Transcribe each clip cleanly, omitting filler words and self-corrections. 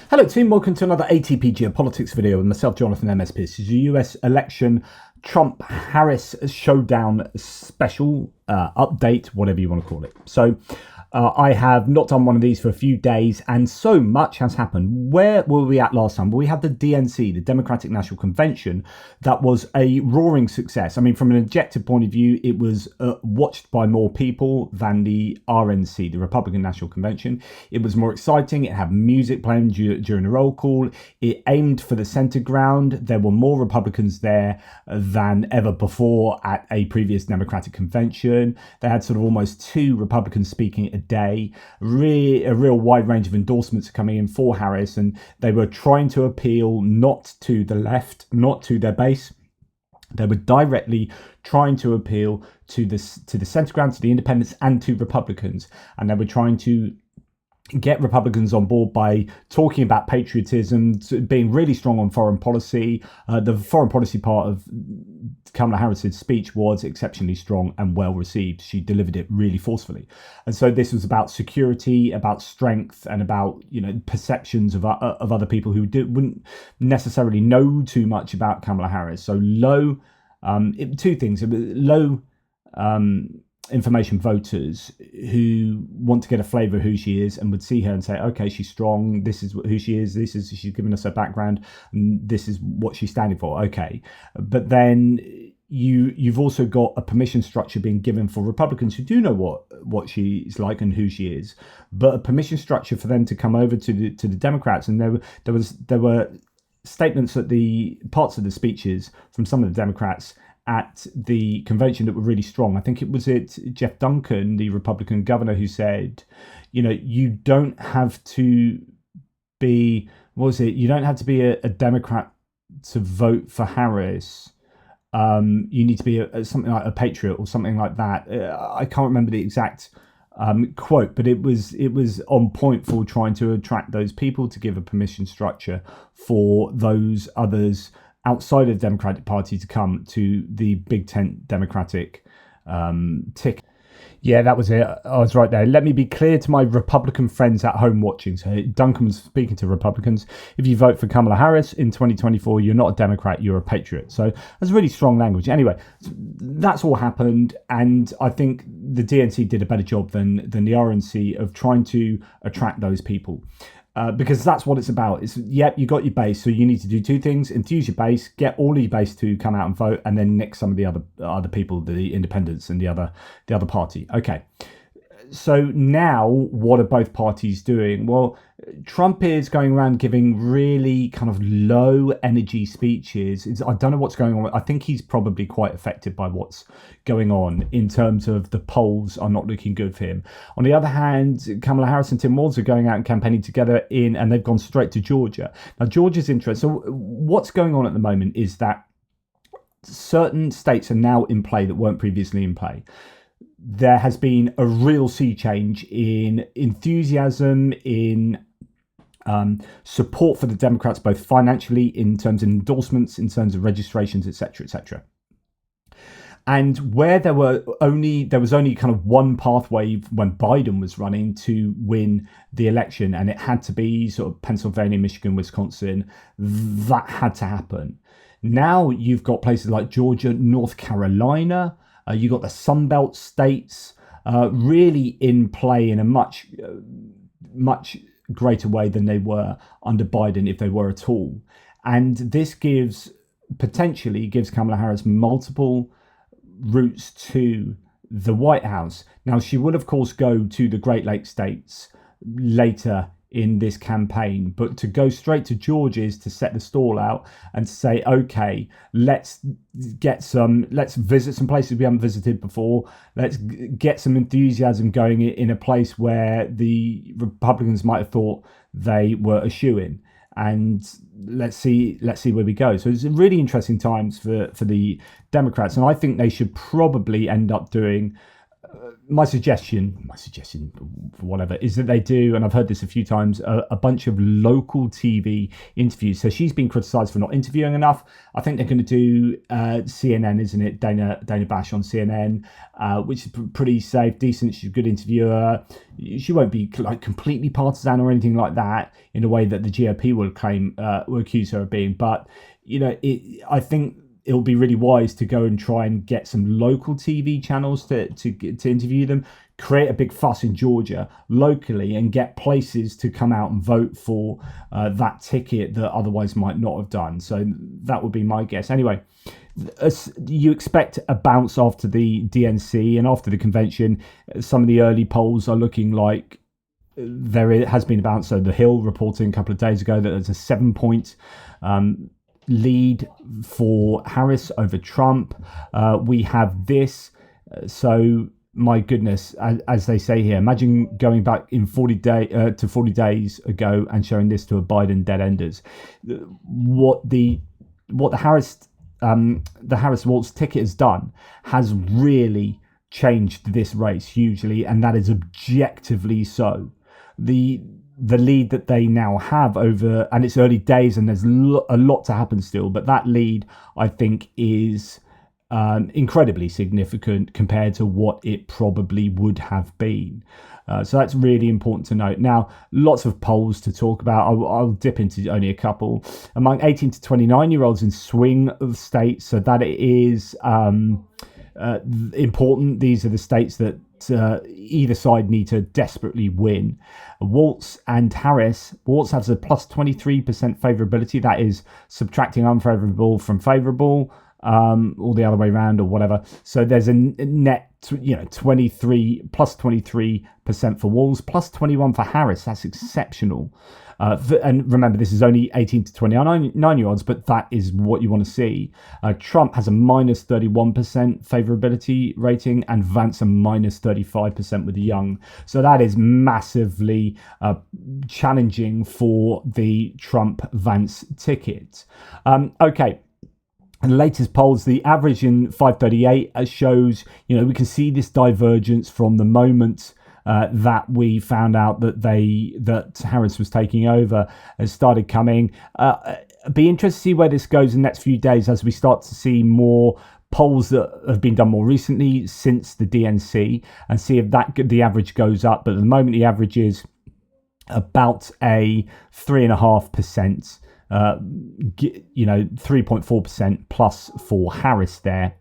Hello team, welcome to another ATP Geopolitics video with myself, Jonathan MS Pierce. This is a US election Trump-Harris showdown special update, whatever you want to call it. So I have not done one of these for a few days and so much has happened. Where were we at last time? Well, we had the DNC, the Democratic National Convention, that was a roaring success. I mean, from an objective point of view, it was watched by more people than the RNC, the Republican National Convention. It was more exciting. It had music playing during the roll call. It aimed for the center ground. There were more Republicans there than ever before at a previous Democratic convention. They had sort of almost two Republicans speaking a day. A real wide range of endorsements coming in for Harris, and they were trying to appeal not to the left, not to their base. They were directly trying to appeal to the center ground, to the independents, and to Republicans, and they were trying to get Republicans on board by talking about patriotism, being really strong on foreign policy. The foreign policy part of Kamala Harris's speech was exceptionally strong and well received. She delivered it really forcefully. And so this was about security, about strength, and about, perceptions of other people who wouldn't necessarily know too much about Kamala Harris. So two things. Low information voters who want to get a flavour of who she is and would see her and say, okay, she's strong, this is who she is, she's given us her background, and this is what she's standing for. Okay. But then you've also got a permission structure being given for Republicans who do know what she's like and who she is, but a permission structure for them to come over to the Democrats. And there were statements at the parts of the speeches from some of the Democrats at the convention that were really strong. I think it was Jeff Duncan, the Republican governor, who said, you don't have to be, you don't have to be a Democrat to vote for Harris. You need to be something like a patriot or something like that. I can't remember the exact quote, but it was on point for trying to attract those people, to give a permission structure for those others outside of the Democratic Party to come to the Big Tent Democratic ticket. Yeah, that was it. I was right there. Let me be clear to my Republican friends at home watching. So Duncan was speaking to Republicans. If you vote for Kamala Harris in 2024, you're not a Democrat, you're a patriot. So that's really strong language. Anyway, that's all happened. And I think the DNC did a better job than the RNC of trying to attract those people. Because that's what it's about. You got your base, so you need to do two things: enthuse your base, get all of your base to come out and vote, and then nix some of the other people, the independents and the other party. Okay. So now, what are both parties doing? Well, Trump is going around giving really kind of low energy speeches. I don't know what's going on. I think he's probably quite affected by what's going on in terms of the polls are not looking good for him. On the other hand, Kamala Harris and Tim Walz are going out and campaigning together and they've gone straight to Georgia. Now, Georgia's interesting. So what's going on at the moment is that certain states are now in play that weren't previously in play. There has been a real sea change in enthusiasm, in support for the Democrats, both financially, in terms of endorsements, in terms of registrations, etc., etc. And where there was only kind of one pathway when Biden was running to win the election, and it had to be sort of Pennsylvania, Michigan, Wisconsin, that had to happen. Now you've got places like Georgia, North Carolina. You got the Sunbelt states really in play in a much greater way than they were under Biden, if they were at all. And this potentially gives Kamala Harris multiple routes to the White House. Now, she will, of course, go to the Great Lakes states later in this campaign, but to go straight to Georgia is to set the stall out and to say, okay, let's visit some places we haven't visited before. Let's get some enthusiasm going in a place where the Republicans might have thought they were a shoo-in, and let's see where we go. So it's really interesting times for the Democrats, and I think they should probably end up doing my suggestion, whatever, is that they do, and I've heard this a few times, a bunch of local TV interviews. So she's been criticised for not interviewing enough. I think they're going to do CNN, isn't it? Dana Bash on CNN, which is pretty safe, decent. She's a good interviewer. She won't be like completely partisan or anything like that in a way that the GOP will accuse her of being. But I think it'll be really wise to go and try and get some local TV channels to interview them, create a big fuss in Georgia locally, and get places to come out and vote for that ticket that otherwise might not have done. So that would be my guess. Anyway, you expect a bounce after the DNC and after the convention. Some of the early polls are looking like there has been a bounce. So The Hill reporting a couple of days ago that there's a 7-point lead for Harris over Trump. We have this. So my goodness, as they say here, imagine going back in 40 days ago and showing this to a Biden dead enders. What the Harris Walz ticket has done has really changed this race hugely, and that is objectively so. The lead that they now have over, and it's early days and there's a lot to happen still, but that lead I think is incredibly significant compared to what it probably would have been. So that's really important to note. Now, lots of polls to talk about. I'll dip into only a couple. Among 18 to 29-year-olds in swing states, so that it is important. These are the states that either side need to desperately win. Walz and Harris. Walz has a plus 23% favorability. That is subtracting unfavorable from favorable, or the other way around, or whatever. So there's a net, 23 plus 23% for Walz, plus 21 for Harris. That's exceptional. And remember, this is only 18 to 29-year-olds, but that is what you want to see. Trump has a minus 31% favorability rating, and Vance a minus 35% with the young. So that is massively challenging for the Trump-Vance ticket. Okay. And the latest polls, the average in 538 shows, we can see this divergence from the moment that we found out that Harris was taking over has started coming. Be interested to see where this goes in the next few days as we start to see more polls that have been done more recently since the DNC, and see if the average goes up. But at the moment, the average is about a 3.5%. 3.4% plus for Harris there,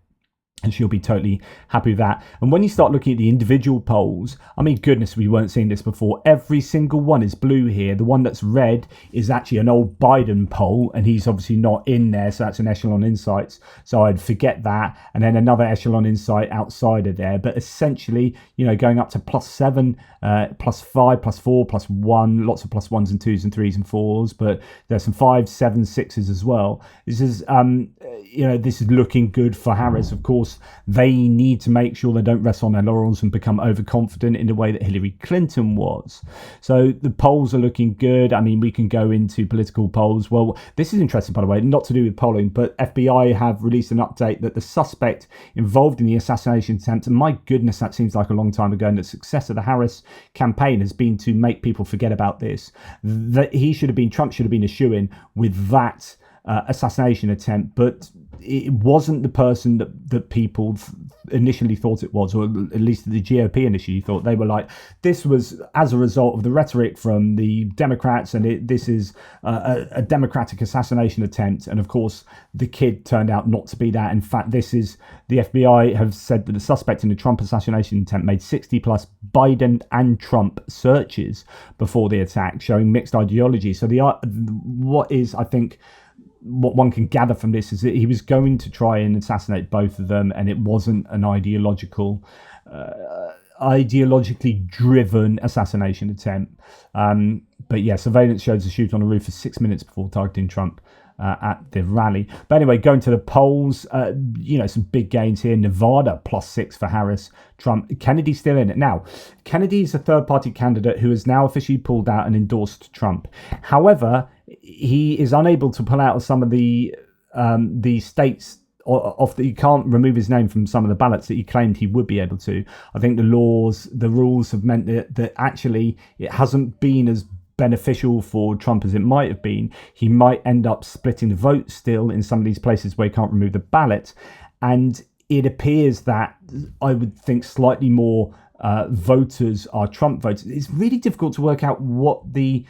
and she'll be totally happy with that. And when you start looking at the individual polls, I mean, goodness, we weren't seeing this before. Every single one is blue here. The one that's red is actually an old Biden poll, and he's obviously not in there, so that's an Echelon Insights. So I'd forget that. And then another Echelon Insight outside of there. But essentially, going up to +7, +5, +4, +1, lots of +1s and 2s and 3s and 4s, but there's some 5s, 7s, 6s as well. This is, this is looking good for Harris. Of course, they need to make sure they don't rest on their laurels and become overconfident in the way that Hillary Clinton was. So the polls are looking good. I mean, we can go into political polls. Well, this is interesting, by the way, not to do with polling, but FBI have released an update that the suspect involved in the assassination attempt, and my goodness, that seems like a long time ago, and the success of the Harris campaign has been to make people forget about this. That Trump should have been a shoo-in with that assassination attempt, but it wasn't the person that people initially thought it was, or at least the GOP initially thought. They were like, this was as a result of the rhetoric from the Democrats, and this is a democratic assassination attempt. And of course, the kid turned out not to be that. In fact, the FBI have said that the suspect in the Trump assassination attempt made 60 plus Biden and Trump searches before the attack, showing mixed ideology. So what one can gather from this is that he was going to try and assassinate both of them, and it wasn't an ideologically driven assassination attempt. But yeah, surveillance shows the shoot on a roof for 6 minutes before targeting Trump at the rally. But anyway, going to the polls, some big gains here. Nevada +6 for Harris. Trump. Kennedy's still in it. Now, Kennedy is a third-party candidate who has now officially pulled out and endorsed Trump. However, he is unable to pull out of some of the states he can't remove his name from some of the ballots that he claimed he would be able to. I think the rules have meant that actually it hasn't been as beneficial for Trump as it might have been. He might end up splitting the vote still in some of these places where he can't remove the ballot. And it appears that I would think slightly more voters are Trump voters. It's really difficult to work out what the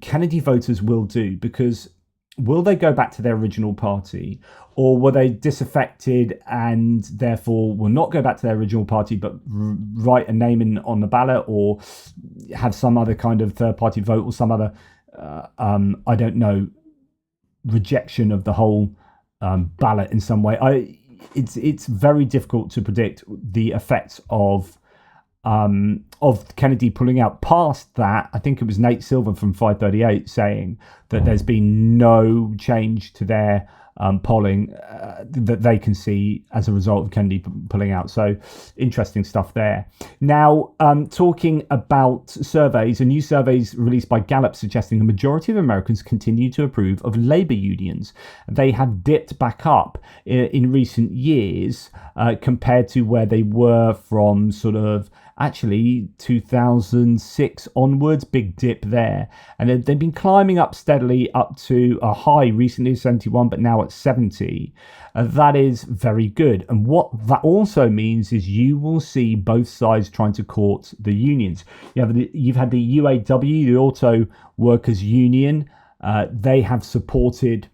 Kennedy voters will do, because will they go back to their original party, or were they disaffected and therefore will not go back to their original party but write a name on the ballot, or have some other kind of third party vote, or some other I don't know, rejection of the whole ballot in some way. It's very difficult to predict the effects of Kennedy pulling out. Past that, I think it was Nate Silver from 538 saying that there's been no change to their polling that they can see as a result of Kennedy pulling out. So interesting stuff there. Now, talking about surveys, a new survey released by Gallup suggesting the majority of Americans continue to approve of labor unions. They have dipped back up in recent years compared to where they were from sort of actually 2006 onwards. Big dip there, and they've been climbing up steadily up to a high recently 71, but now at 70. That is very good. And what that also means is you will see both sides trying to court the unions. You've had the UAW, the Auto Workers Union. They have supported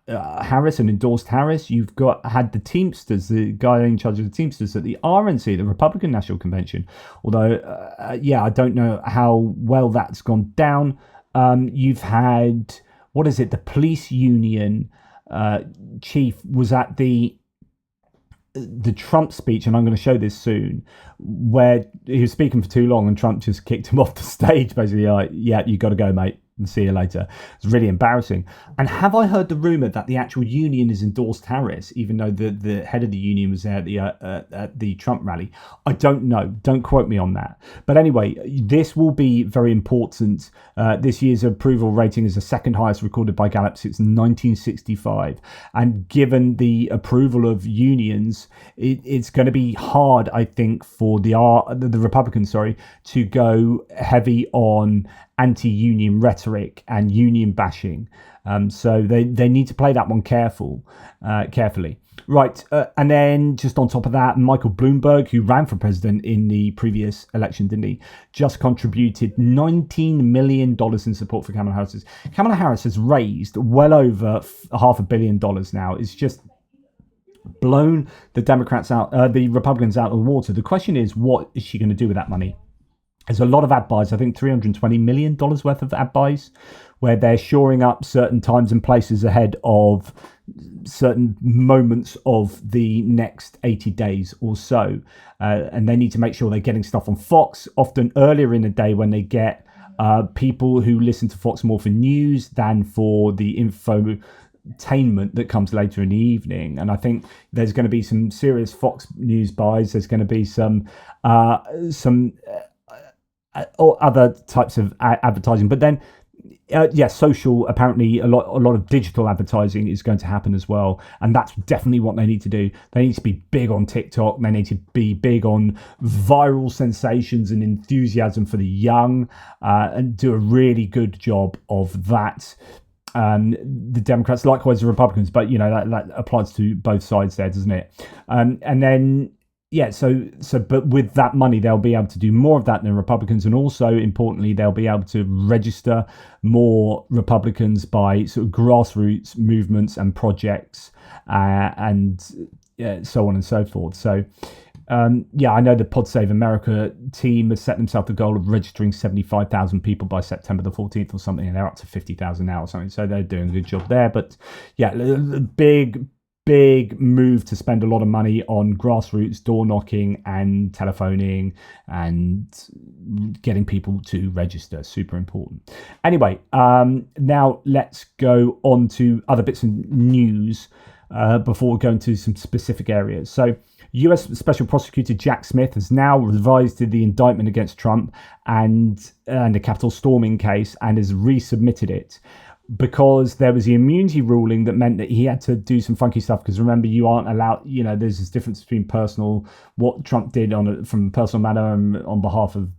Harris and endorsed Harris. You've had the Teamsters, the guy in charge of the Teamsters at the RNC, the Republican National Convention. Although, I don't know how well that's gone down. You've had, the police union chief was at the Trump speech, and I'm going to show this soon, where he was speaking for too long and Trump just kicked him off the stage, basically like, yeah, you got to go, mate, and see you later. It's really embarrassing. And have I heard the rumor that the actual union has endorsed Harris, even though the head of the union was there at the Trump rally? I don't know. Don't quote me on that. But anyway, this will be very important. This year's approval rating is the second highest recorded by Gallup since 1965. And given the approval of unions, it's going to be hard, I think, for the Republicans, to go heavy on anti-union rhetoric and union bashing. So they need to play that one carefully. Right, and then just on top of that, Michael Bloomberg, who ran for president in the previous election, didn't he, just contributed $19 million in support for Kamala Harris. Kamala Harris has raised well over $500 million now. It's just blown the the Republicans out of the water. The question is, what is she going to do with that money? There's a lot of ad buys, I think $320 million worth of ad buys, where they're shoring up certain times and places ahead of certain moments of the next 80 days or so. And they need to make sure they're getting stuff on Fox, often earlier in the day when they get people who listen to Fox more for news than for the infotainment that comes later in the evening. And I think there's going to be some serious Fox News buys. There's going to be some or other types of advertising, but then social, apparently a lot of digital advertising is going to happen as well, and that's definitely what they need to do. They need to be big on TikTok. They need to be big on viral sensations and enthusiasm for the young, and do a really good job of that. The Democrats, likewise the Republicans, but that applies to both sides there, doesn't it? And then but with that money, they'll be able to do more of that than Republicans. And also, importantly, they'll be able to register more Republicans by sort of grassroots movements and projects and so on and so forth. So, I know the Pod Save America team has set themselves the goal of registering 75,000 people by September the 14th or something, and they're up to 50,000 now or something. So they're doing a good job there. But big move to spend a lot of money on grassroots door knocking and telephoning and getting people to register. Super important. Anyway, now let's go on to other bits of news before we go into some specific areas. So US Special Prosecutor Jack Smith has now revised the indictment against Trump and the Capitol storming case and has resubmitted it. because there was the immunity ruling that meant that he had to do some funky stuff. Because remember, you aren't allowed, there's this difference between what Trump did from a personal matter and on behalf of,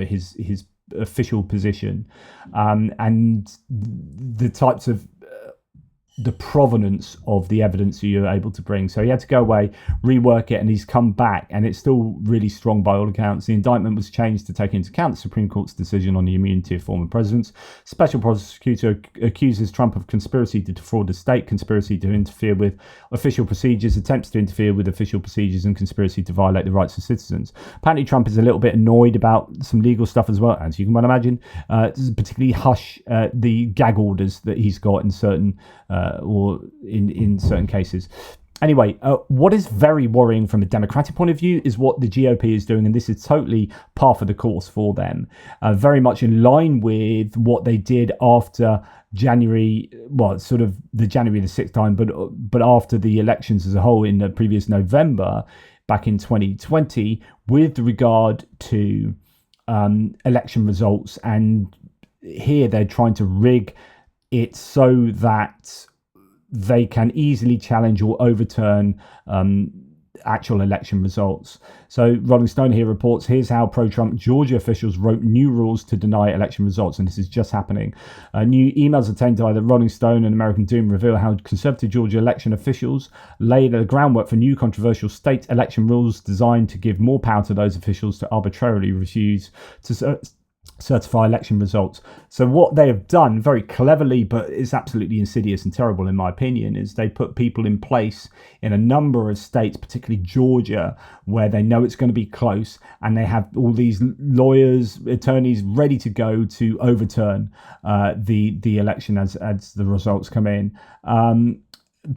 his official position, and the types of the provenance of the evidence that you're able to bring. So he had to go away, rework it, and he's come back, and it's still really strong by all accounts. The indictment was changed to take into account the Supreme Court's decision on the immunity of former presidents. Special prosecutor accuses Trump of conspiracy to defraud the state, conspiracy to interfere with official procedures, attempts to interfere with official procedures, and conspiracy to violate the rights of citizens. Apparently Trump is a little bit annoyed about some legal stuff as well, as you can well imagine, particularly the gag orders that he's got in certain or in certain cases. Anyway, what is very worrying from a Democratic point of view is what the GOP is doing, and this is totally par for the course for them. Very much in line with what they did after January, sort of the January the 6th time, but after the elections as a whole in the previous November, back in 2020, with regard to election results. And here they're trying to rig it so that they can easily challenge or overturn actual election results. So Rolling Stone here reports, here's how pro-Trump Georgia officials wrote new rules to deny election results, and this is just happening. New emails obtained by the Rolling Stone and American Doom reveal how conservative Georgia election officials laid the groundwork for new controversial state election rules designed to give more power to those officials to arbitrarily refuse to certify election results. So what they have done very cleverly, but it's absolutely insidious and terrible in my opinion, is they put people in place in a number of states, particularly Georgia, where they know it's going to be close, and they have all these lawyers, attorneys ready to go to overturn the election as the results come in.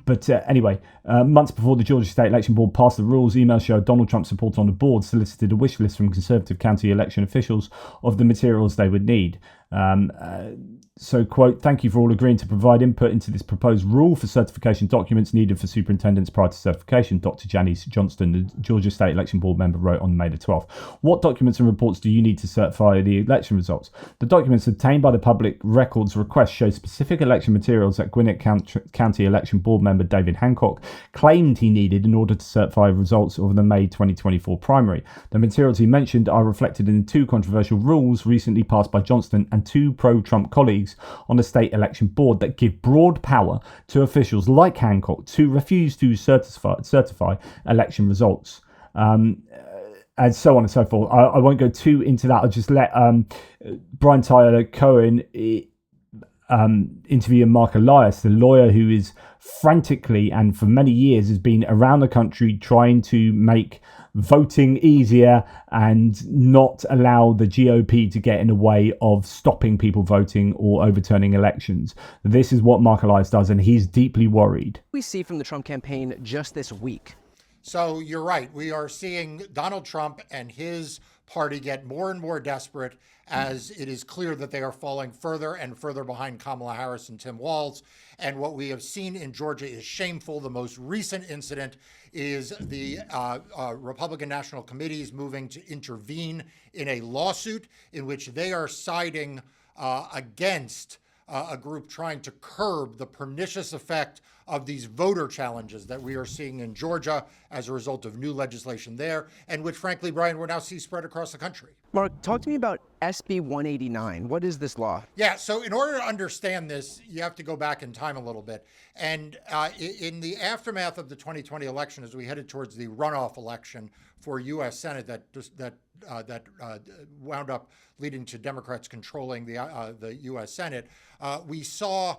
But anyway, months before the Georgia State Election Board passed the rules, emails show Donald Trump supporter on the board solicited a wish list from conservative county election officials of the materials they would need. So, quote, thank you for all agreeing to provide input into this proposed rule for certification documents needed for superintendents prior to certification, Dr. Janice Johnston, the Georgia State Election Board member, wrote on May the 12th. What documents and reports do you need to certify the election results? The documents obtained by the public records request show specific election materials that Gwinnett County Election Board member David Hancock claimed he needed in order to certify results of the May 2024 primary. The materials he mentioned are reflected in the two controversial rules recently passed by Johnston and two pro-Trump colleagues on the state election board that give broad power to officials like Hancock to refuse to certify election results, and so on and so forth. I won't go too into that. I'll just let Brian Tyler Cohen interview Mark Elias, the lawyer who is frantically and for many years has been around the country trying to make voting easier and not allow the GOP to get in the way of stopping people voting or overturning elections. This is what Mark Elias does, and he's deeply worried. We see from the Trump campaign just this week. So you're right. We are seeing Donald Trump and his party get more and more desperate as it is clear that they are falling further and further behind Kamala Harris and Tim Walz. And what we have seen in Georgia is shameful. The most recent incident is the Republican National Committee is moving to intervene in a lawsuit in which they are siding against a group trying to curb the pernicious effect of these voter challenges that we are seeing in Georgia as a result of new legislation there, and which, frankly, Brian, we're now seeing spread across the country. Mark, talk to me about SB 189. What is this law? Yeah, so in order to understand this, you have to go back in time a little bit. And in the aftermath of the 2020 election, as we headed towards the runoff election for U.S. Senate that wound up leading to Democrats controlling the U.S. Senate, we saw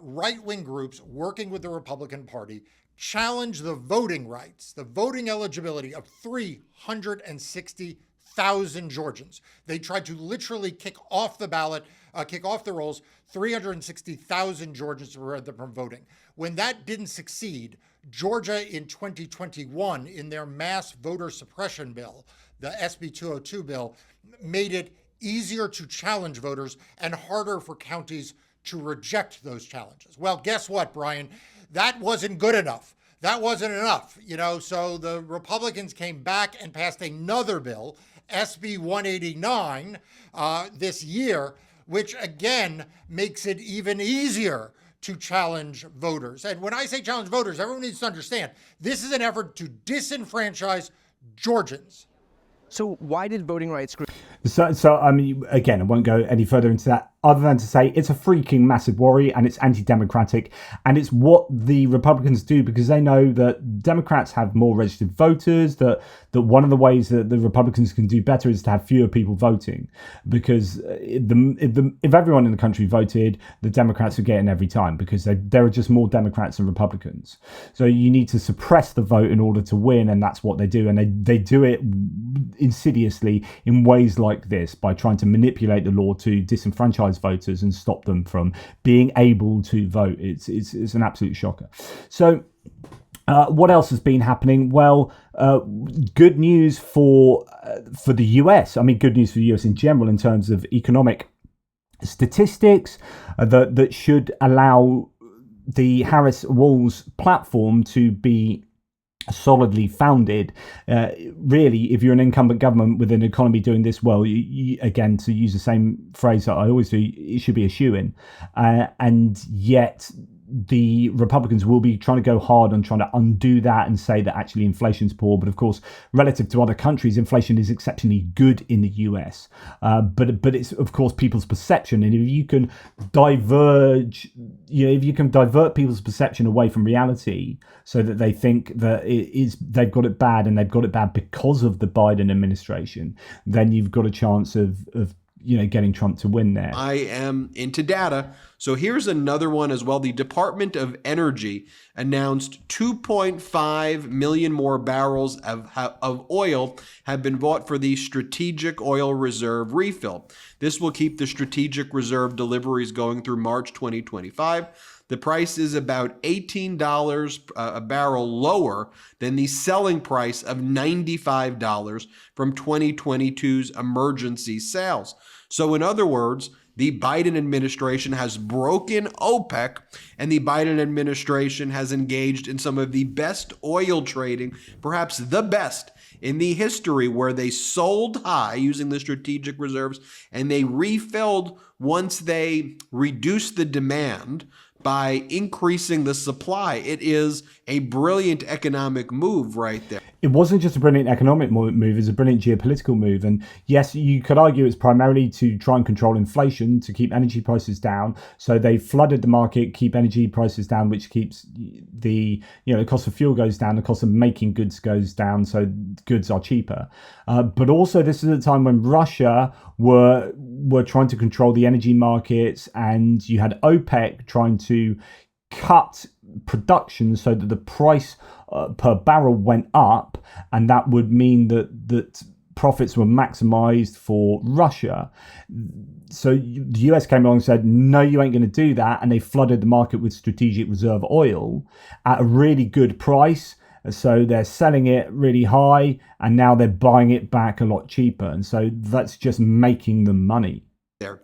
right-wing groups working with the Republican Party challenge the voting rights, the voting eligibility of 360,000 Georgians. They tried to literally kick off the ballot, kick off the rolls, 360,000 Georgians to prevent them from voting. When that didn't succeed, Georgia in 2021, in their mass voter suppression bill, the SB 202 bill, made it easier to challenge voters and harder for counties to reject those challenges. Well, guess what, Brian? That wasn't good enough. That wasn't enough, so the Republicans came back and passed another bill, SB 189, this year, which again makes it even easier to challenge voters. And when I say challenge voters, everyone needs to understand this is an effort to disenfranchise Georgians. So why did voting rights groups? So I mean, again, I won't go any further into that other than to say it's a freaking massive worry and it's anti-democratic, and it's what the Republicans do because they know that Democrats have more registered voters, that one of the ways that the Republicans can do better is to have fewer people voting, because if everyone in the country voted, the Democrats would get in every time because there are just more Democrats than Republicans. So you need to suppress the vote in order to win, and that's what they do, and they do it insidiously in ways like this by trying to manipulate the law to disenfranchise voters and stop them from being able to vote. It's an absolute shocker. So what else has been happening? Well, good news for the US. I mean, good news for the US in general in terms of economic statistics that should allow the Harris-Walz platform to be solidly founded. Really, if you're an incumbent government with an economy doing this well, you, again, to use the same phrase that I always do, it should be a shoo-in. And yet the Republicans will be trying to go hard on trying to undo that and say that actually inflation's poor. But of course, relative to other countries, inflation is exceptionally good in the US. But it's, of course, people's perception. And if you can divert people's perception away from reality so that they think that they've got it bad and they've got it bad because of the Biden administration, then you've got a chance of getting Trump to win there. I am into data. So here's another one as well. The Department of Energy announced 2.5 million more barrels of oil have been bought for the Strategic Oil Reserve refill. This will keep the Strategic Reserve deliveries going through March 2025. The price is about $18 a barrel lower than the selling price of $95 from 2022's emergency sales. So in other words, the Biden administration has broken OPEC, and the Biden administration has engaged in some of the best oil trading, perhaps the best in the history, where they sold high using the strategic reserves and they refilled once they reduced the demand by increasing the supply. It is a brilliant economic move right there. It wasn't just a brilliant economic move, it's a brilliant geopolitical move. And yes, you could argue it's primarily to try and control inflation, to keep energy prices down. So they flooded the market, keep energy prices down, which keeps the cost of fuel goes down, the cost of making goods goes down, so goods are cheaper. But also this is a time when Russia were trying to control the energy markets, and you had OPEC trying to cut production so that the price per barrel went up, and that would mean that profits were maximized for Russia. So the US came along and said, no, you ain't going to do that, and they flooded the market with strategic reserve oil at a really good price. So they're selling it really high, and now they're buying it back a lot cheaper, and so that's just making them money. There,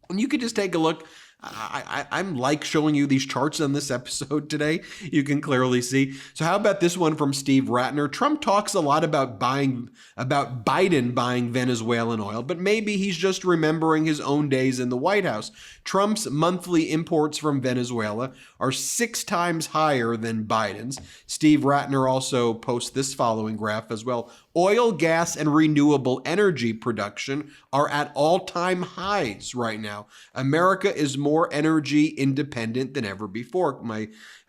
and you could just take a look. I'm like showing you these charts on this episode today. You can clearly see. So how about this one from Steve Ratner? Trump talks a lot about Biden buying Venezuelan oil, but maybe he's just remembering his own days in the White House. Trump's monthly imports from Venezuela are 6 times higher than Biden's. Steve Ratner also posts this following graph as well. Oil, gas, and renewable energy production are at all-time highs right now. America is more energy independent than ever before.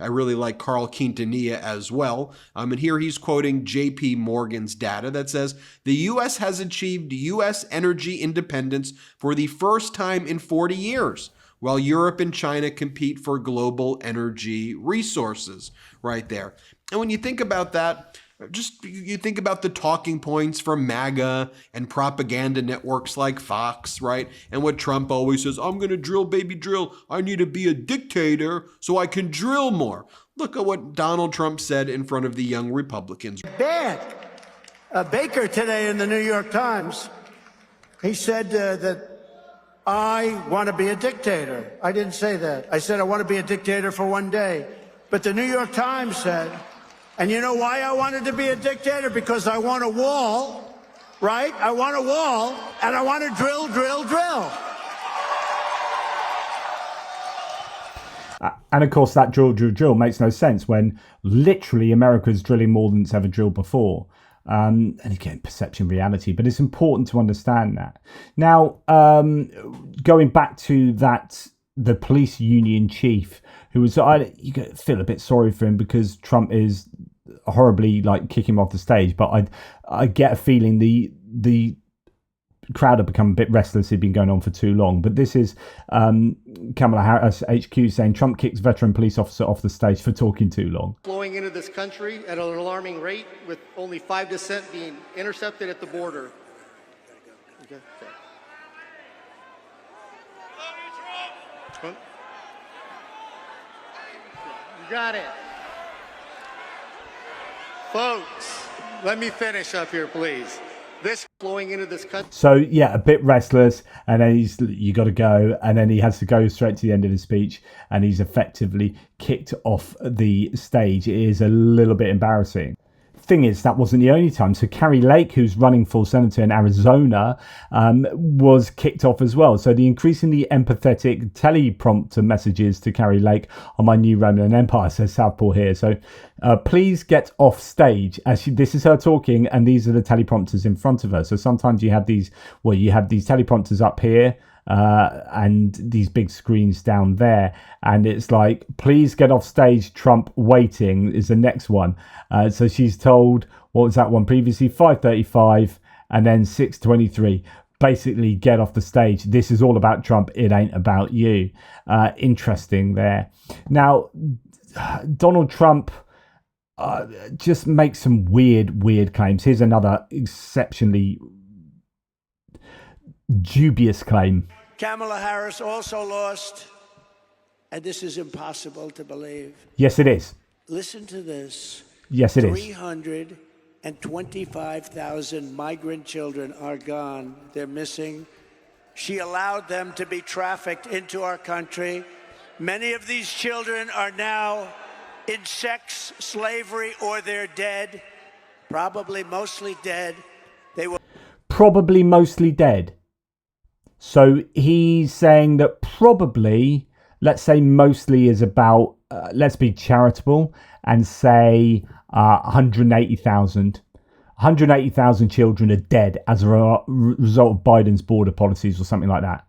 I really like Carl Quintanilla as well. And here he's quoting JP Morgan's data that says the U.S. has achieved U.S. energy independence for the first time in 40 years, while Europe and China compete for global energy resources right there. And when you think about that, you think about the talking points from MAGA and propaganda networks like Fox, right? And what Trump always says, I'm going to drill, baby, drill. I need to be a dictator so I can drill more. Look at what Donald Trump said in front of the young Republicans. Bad. Baker today in the New York Times, he said that I want to be a dictator. I didn't say that. I said I want to be a dictator for one day. But the New York Times said, and you know why I wanted to be a dictator? Because I want a wall, right? I want a wall, and I want to drill, drill, drill. And of course, that drill makes no sense when literally America's drilling more than it's ever drilled before. And again, perception, reality, but it's important to understand that. Now, going back to the police union chief, who was, you feel a bit sorry for him because Trump is horribly like kicking him off the stage, but I get a feeling the crowd have become a bit restless. It's been going on for too long. But this is Kamala Harris HQ saying Trump kicks veteran police officer off the stage for talking too long. Flowing into this country at an alarming rate, with only 5% being intercepted at the border. Okay. You got it. Folks, let me finish up here, please. This flowing into this country. So yeah, a bit restless, and then you got to go, and then he has to go straight to the end of his speech, and he's effectively kicked off the stage. It is a little bit embarrassing. Thing is, that wasn't the only time. So Carrie Lake, who's running for senator in Arizona, was kicked off as well. So the increasingly empathetic teleprompter messages to Carrie Lake on my new Roman Empire, says Southpaw here. So please get off stage. This is her talking, and these are the teleprompters in front of her. So sometimes you have these teleprompters up here, and these big screens down there, and it's like, please get off stage, Trump waiting is the next one. So she's told, what was that one previously, 5:35 and then 6:23, basically get off the stage, this is all about Trump, it ain't about you. Interesting there. Now Donald Trump just makes some weird claims. Here's another exceptionally dubious claim. Kamala Harris also lost, and this is impossible to believe. Yes, it is. Listen to this. Yes, it is. 325,000 migrant children are gone. They're missing. She allowed them to be trafficked into our country. Many of these children are now in sex slavery, or they're dead, probably mostly dead. Probably mostly dead. So he's saying that probably, let's say mostly is about, let's be charitable and say 180,000. 180,000 children are dead as a result of Biden's border policies or something like that.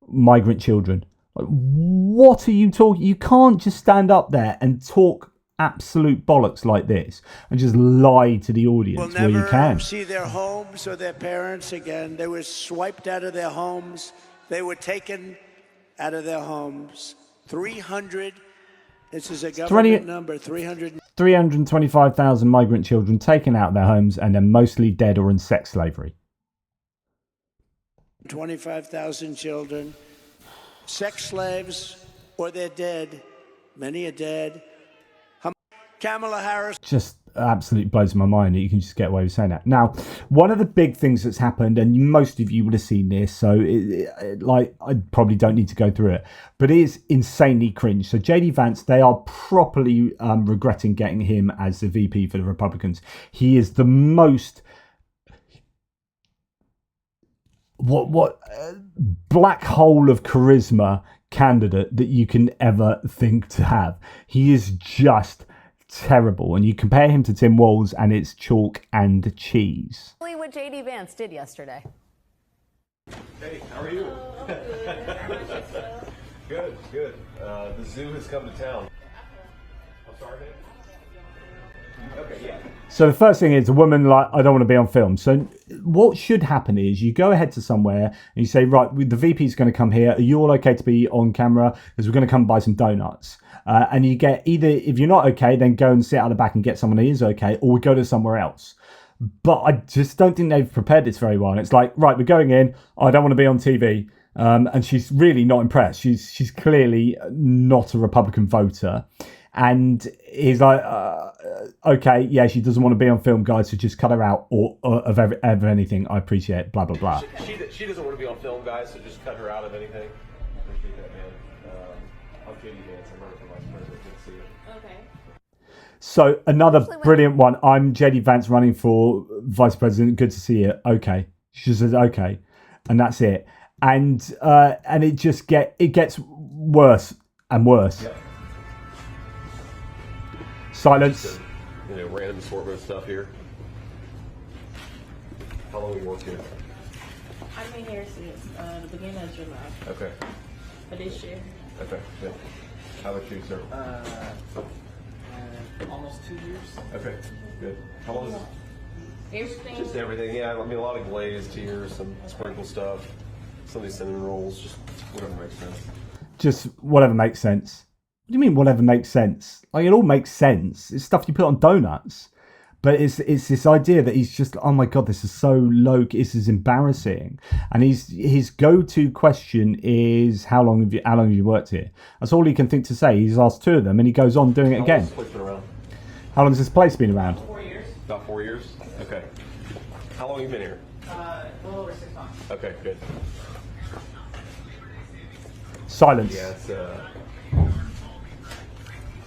Migrant children. What are you talking? You can't just stand up there and talk absolute bollocks like this and just lie to the audience where you can. Will never see their homes or their parents again. They were swiped out of their homes. They were taken out of their homes. 300, this is a government number, 325,000 migrant children taken out of their homes, and they're mostly dead or in sex slavery. 25,000 children, sex slaves, or they're dead. Many are dead. Kamala Harris just absolutely blows my mind that you can just get away with saying that. Now, one of the big things that's happened, and most of you would have seen this, so I probably don't need to go through it, but it is insanely cringe. So JD Vance, they are properly regretting getting him as the VP for the Republicans. He is the most black hole of charisma candidate that you can ever think to have. He is just terrible, and you compare him to Tim Walz and it's chalk and cheese. What JD Vance did yesterday. Hey, how are you? Good. The zoo has come to town. I'm sorry, man. Okay, yeah. So the first thing is a woman like, I don't want to be on film. So what should happen is you go ahead to somewhere and you say, right, the VP is going to come here. Are you all okay to be on camera? Because we're going to come buy some donuts. And you get either, if you're not okay, then go and sit out the back and get someone who is okay, or we go to somewhere else. But I just don't think they've prepared this very well. And it's like, right, we're going in. I don't want to be on TV. And she's really not impressed. She's clearly not a Republican voter. And he's like, okay, yeah, she doesn't want to be on film, guys, so just cut her out or of ever anything. I appreciate it, blah, blah, blah. She doesn't want to be on film, guys, so just cut her out of anything. Appreciate that, man. I'm JD Vance. I'm running for vice president. Good to see you. Okay. So another brilliant one. I'm JD Vance running for vice president. Good to see you. Okay. She says, okay. And that's it. And it just gets worse and worse. Yep. Silence. Just a, random assortment of stuff here. How long have you worked here? I've been here since the beginning of July Okay. of this year. Okay. Good. How about you, sir? Almost 2 years. Okay. Good. How long is it? Everything. Just everything. Yeah. I mean, a lot of glazed here, some sprinkle stuff, some of these cinnamon rolls, just whatever makes sense. Just whatever makes sense. What do you mean whatever makes sense? Like, it all makes sense. It's stuff you put on donuts. But it's this idea that he's just, oh my God, this is so low, this is embarrassing. And his go-to question is, how long have you worked here? That's all he can think to say. He's asked 2 of them and he goes on doing it again. How long has this place been around? 4 years. About 4 years? Okay. How long have you been here? A little over 6 months. Okay, good. Silence. Yeah, it's,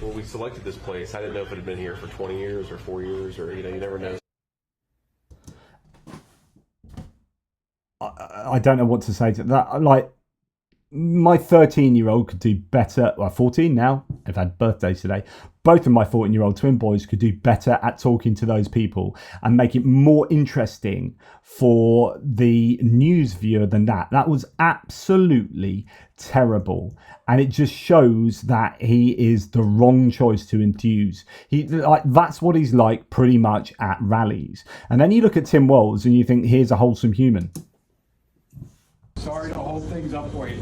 well, we selected this place. I didn't know if it had been here for 20 years or 4 years or, you never know. I don't know what to say to that. Like, my 13-year-old could do better. Well, 14 now. I've had birthdays today. Both of my 14-year-old twin boys could do better at talking to those people and make it more interesting for the news viewer than that. That was absolutely terrible. And it just shows that he is the wrong choice to enthuse. That's what he's like pretty much at rallies. And then you look at Tim Walz and you think, here's a wholesome human. Sorry to hold things up for you.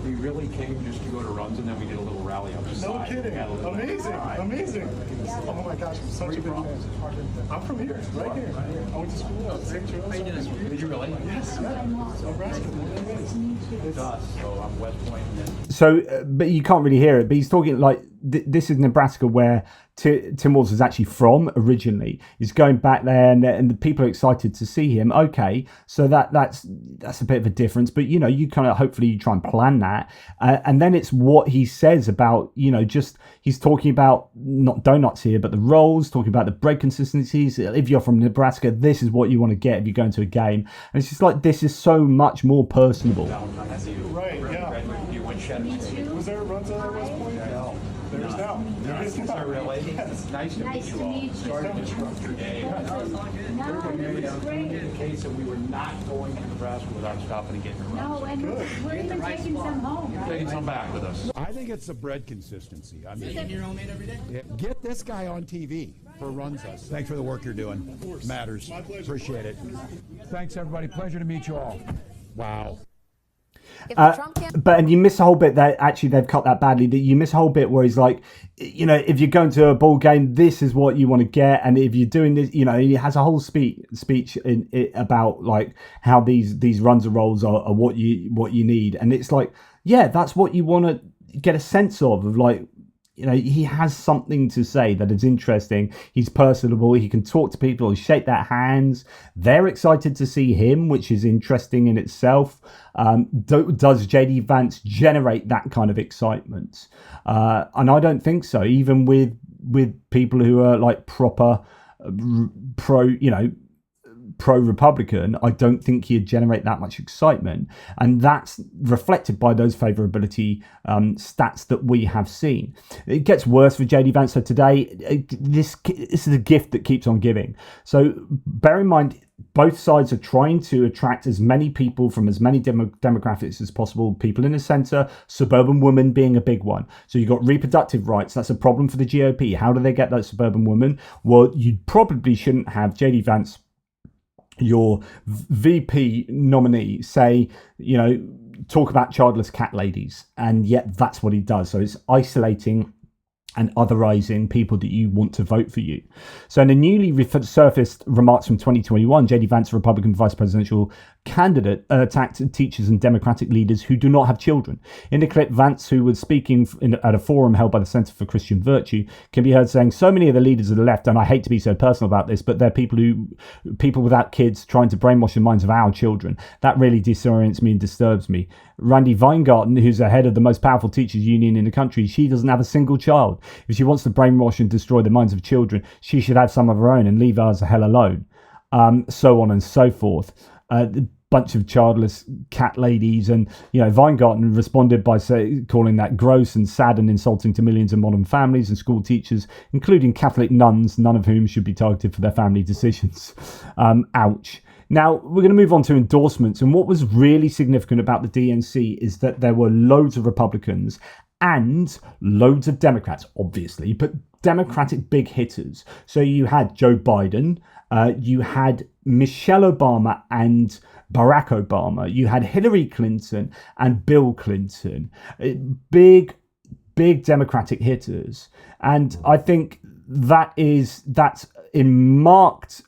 We really came just to go to runs, and then we did a little rally up the side. No kidding. Amazing. Oh my gosh, I'm such a big fan. I'm from here, right here. I went to school at St. Charles. Did you really? Yes. Nebraska. It does. So I'm West Point. And then... So, but you can't really hear it. But he's talking like this is Nebraska, where Tim Walz is actually from originally. He's going back there, and the people are excited to see him. Okay, so that's a bit of a difference. But you kind of hopefully you try and plan that, and then it's what he says about just he's talking about not donuts here, but the rolls, talking about the bread consistencies. If you're from Nebraska, this is what you want to get if you go into a game, and it's just like this is so much more personable. Right. Yeah. Was there runs on that West Point? No. There's now. There is now. Really? Yes. Nice to meet you all. Sorry to disrupt your day. In case that we were not going to Nebraska without stopping and getting a run. No, and we're even taking some home. You're taking some back with us. I think it's the bread consistency. I mean, Making your own made every day? yeah, get this guy on TV for runs us. Thanks for the work you're doing. Of course. Matters. My pleasure. Appreciate it. Thanks, everybody. Pleasure to meet you all. Wow. And you miss a whole bit that actually they've cut that badly. That you miss a whole bit where he's like, if you're going to a ball game, this is what you want to get, and if you're doing this, he has a whole speech in it about like how these runs and rolls are what you need, and it's like, yeah, that's what you want to get a sense of like. He has something to say that is interesting. He's personable. He can talk to people. He shake their hands. They're excited to see him, which is interesting in itself. Does JD Vance generate that kind of excitement? And I don't think so. Even with people who are like proper pro-Republican, I don't think he'd generate that much excitement, and that's reflected by those favorability stats that we have seen. It gets worse for JD Vance. So today, this is a gift that keeps on giving. So bear in mind, both sides are trying to attract as many people from as many demographics as possible. People in the center, suburban women being a big one. So you've got reproductive rights. That's a problem for the GOP. How do they get that suburban woman? Well, you probably shouldn't have JD Vance, your VP nominee, say, talk about childless cat ladies, and yet that's what he does. So it's isolating and otherizing people that you want to vote for you. So in a newly resurfaced remarks from 2021, JD Vance, a Republican vice presidential candidate, attacked teachers and Democratic leaders who do not have children. In the clip, Vance, who was speaking at a forum held by the Center for Christian Virtue, can be heard saying, so many of the leaders of the left, and I hate to be so personal about this, but they're people without kids trying to brainwash the minds of our children. That really disorients me and disturbs me. Randy Weingarten, who's the head of the most powerful teachers union in the country, she doesn't have a single child. If she wants to brainwash and destroy the minds of children, she should have some of her own and leave ours the hell alone. So on and so forth. bunch of childless cat ladies. And, Weingarten responded by calling that gross and sad and insulting to millions of modern families and school teachers, including Catholic nuns, none of whom should be targeted for their family decisions. Ouch. Now, we're going to move on to endorsements. And what was really significant about the DNC is that there were loads of Republicans and loads of Democrats, obviously, but Democratic big hitters. So you had Joe Biden, you had Michelle Obama and Barack Obama, you had Hillary Clinton and Bill Clinton, big Democratic hitters. And I think that's in marked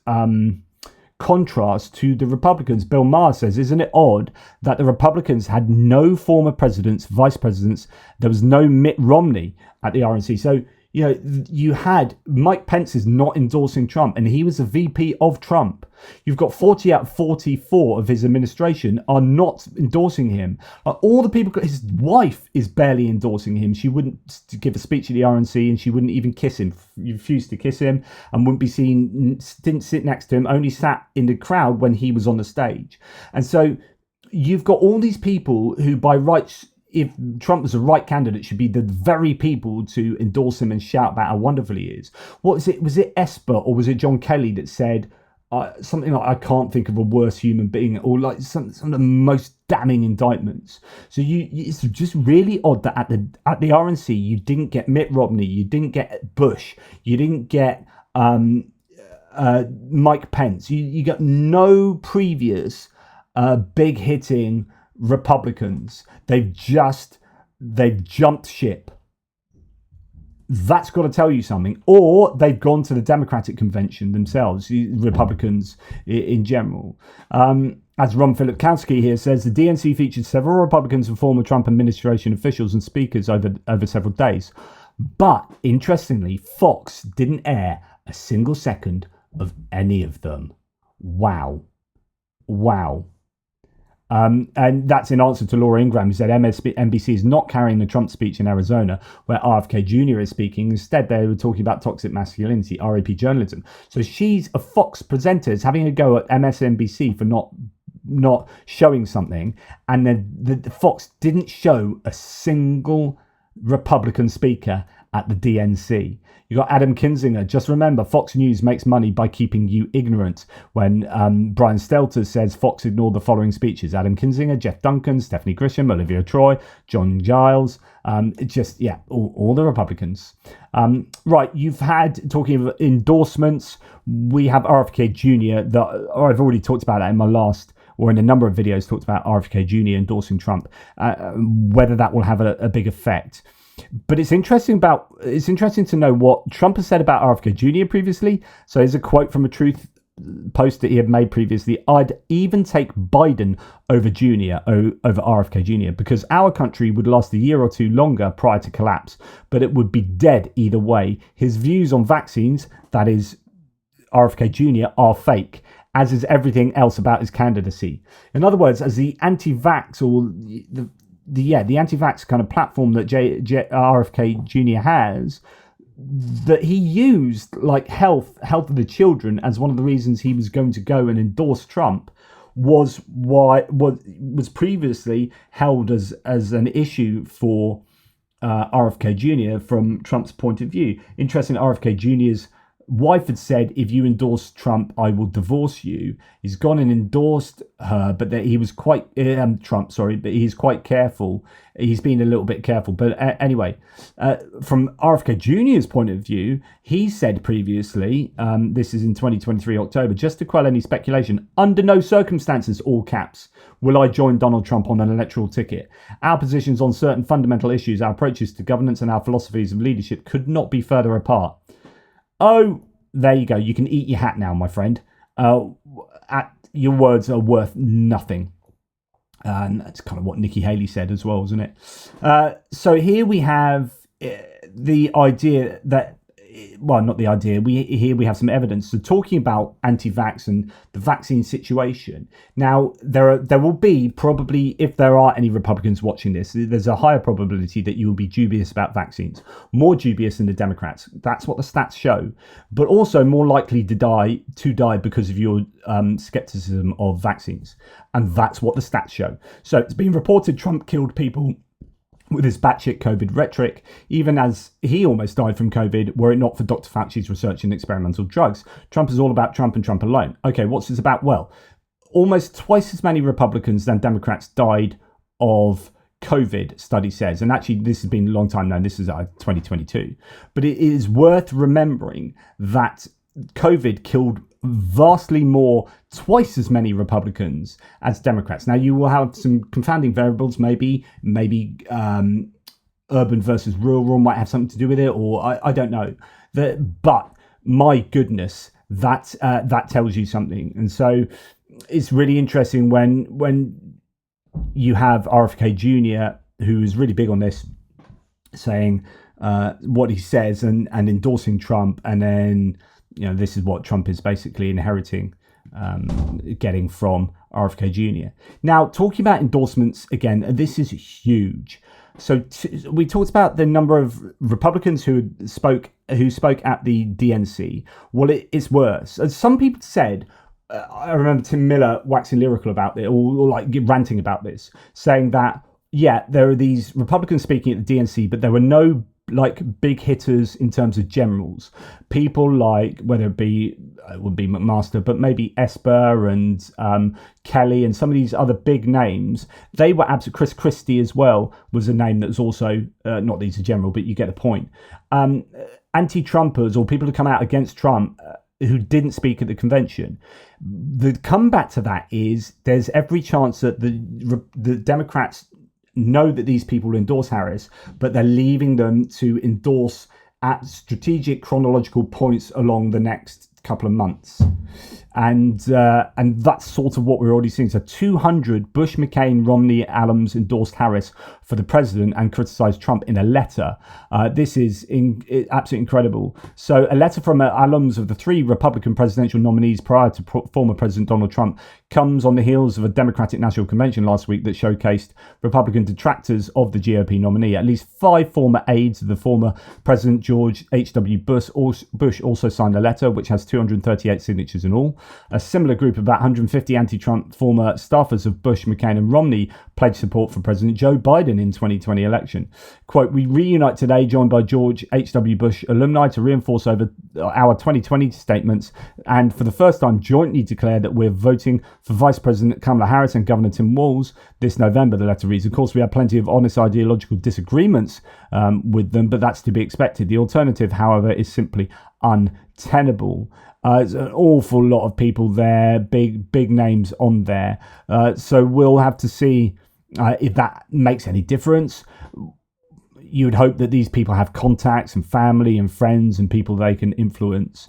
contrast to the Republicans. Bill Maher says, isn't it odd that the Republicans had no former presidents, vice presidents? There was no Mitt Romney at the RNC. So, you had Mike Pence is not endorsing Trump, and he was a VP of Trump. You've got 40 out of 44 of his administration are not endorsing him. All the people, his wife is barely endorsing him. She wouldn't give a speech at the RNC, and she wouldn't even kiss him. Refused to kiss him, and wouldn't be seen. Didn't sit next to him. Only sat in the crowd when he was on the stage. And so you've got all these people who, by rights, if Trump was the right candidate, should be the very people to endorse him and shout about how wonderful he is. What was it? Was it Esper or was it John Kelly that said something like, I can't think of a worse human being, or like some of the most damning indictments? So it's just really odd that at the RNC you didn't get Mitt Romney, you didn't get Bush, you didn't get Mike Pence. You got no previous big hitting Republicans. They've jumped ship. That's got to tell you something. Or they've gone to the Democratic convention themselves, Republicans in general. As Ron Filipkowski here says, the DNC featured several Republicans and former Trump administration officials and speakers over several days. But interestingly, Fox didn't air a single second of any of them. Wow. And that's in answer to Laura Ingraham, who said NBC is not carrying the Trump speech in Arizona, where RFK Jr. is speaking. Instead, they were talking about toxic masculinity, RAP journalism. So she's a Fox presenter, is having a go at MSNBC for not showing something. And then the Fox didn't show a single Republican speaker at the DNC. You got Adam Kinzinger. Just remember, Fox News makes money by keeping you ignorant. When Brian Stelter says Fox ignored the following speeches: Adam Kinzinger, Jeff Duncan, Stephanie Grisham, Olivia Troy, John Giles. All the Republicans. Right, you've had, talking of endorsements, we have RFK Jr. I've already talked about that in my last, or in a number of videos, talked about RFK Jr. endorsing Trump. Whether that will have a big effect. But it's interesting to know what Trump has said about RFK Jr. previously. So here's a quote from a Truth post that he had made previously: "I'd even take Biden over RFK Jr. because our country would last a year or two longer prior to collapse, but it would be dead either way. His views on vaccines," that is RFK Jr., "are fake, as is everything else about his candidacy." In other words, as the anti-vax or the anti-vax kind of platform that RFK Jr. has, that he used like health of the children as one of the reasons he was going to go and endorse Trump, was previously held as an issue for RFK Jr. from Trump's point of view. Interesting, RFK Jr.'s wife had said, if you endorse Trump, I will divorce you. He's gone and endorsed her, but that he was quite but he's quite careful. He's been a little bit careful. But anyway, from RFK Jr.'s point of view, he said previously, this is in 2023 October, just to quell any speculation, under no circumstances, all caps, will I join Donald Trump on an electoral ticket. Our positions on certain fundamental issues, our approaches to governance and our philosophies of leadership could not be further apart. Oh, there you go. You can eat your hat now, my friend. Your words are worth nothing. And that's kind of what Nikki Haley said as well, isn't it? So here we have the idea that well, not the idea. We have some evidence. So talking about anti-vax and the vaccine situation. Now, there will be probably, if there are any Republicans watching this, there's a higher probability that you will be dubious about vaccines, more dubious than the Democrats. That's what the stats show, but also more likely to die because of your skepticism of vaccines, and that's what the stats show. So it's been reported Trump killed people with his batshit COVID rhetoric, even as he almost died from COVID, were it not for Dr. Fauci's research in experimental drugs. Trump is all about Trump and Trump alone. Okay, what's this about? Well, almost twice as many Republicans than Democrats died of COVID, study says. And actually, this has been a long time now. This is 2022. But it is worth remembering that COVID killed vastly more, twice as many Republicans as Democrats. Now, you will have some confounding variables, maybe urban versus rural might have something to do with it, or I don't know. But my goodness, that tells you something. And so it's really interesting when you have RFK Jr., who is really big on this, saying what he says and endorsing Trump, and then this is what Trump is basically inheriting, getting from RFK Jr. Now, talking about endorsements again, this is huge. So we talked about the number of Republicans who spoke at the DNC. Well, it's worse. As some people said, I remember Tim Miller waxing lyrical about it, or like ranting about this, saying that, yeah, there are these Republicans speaking at the DNC, but there were no like big hitters in terms of generals. People like, whether it would be McMaster, but maybe Esper and Kelly and some of these other big names, they were absolute. Chris Christie as well was a name that was also, not that he's a general, but you get the point. Anti-Trumpers or people who come out against Trump who didn't speak at the convention. The comeback to that is there's every chance that the Democrats know that these people endorse Harris, but they're leaving them to endorse at strategic chronological points along the next couple of months. And that's sort of what we're already seeing. So 200 Bush, McCain, Romney alums endorsed Harris for the president and criticized Trump in a letter. This is absolutely incredible. So a letter from alums of the three Republican presidential nominees prior to former President Donald Trump comes on the heels of a Democratic National Convention last week that showcased Republican detractors of the GOP nominee. At least 5 former aides of the former President George H.W. Bush also signed a letter, which has 238 signatures in all. A similar group of about 150 anti-Trump former staffers of Bush, McCain and Romney pledged support for President Joe Biden in 2020 election. Quote, "We reunite today, joined by George H.W. Bush alumni to reinforce over our 2020 statements and for the first time jointly declare that we're voting for Vice President Kamala Harris and Governor Tim Walz this November," the letter reads. Of course, we have plenty of honest ideological disagreements with them, but that's to be expected. The alternative, however, is simply untenable. There's an awful lot of people there, big names on there. So we'll have to see if that makes any difference. You would hope that these people have contacts and family and friends and people they can influence.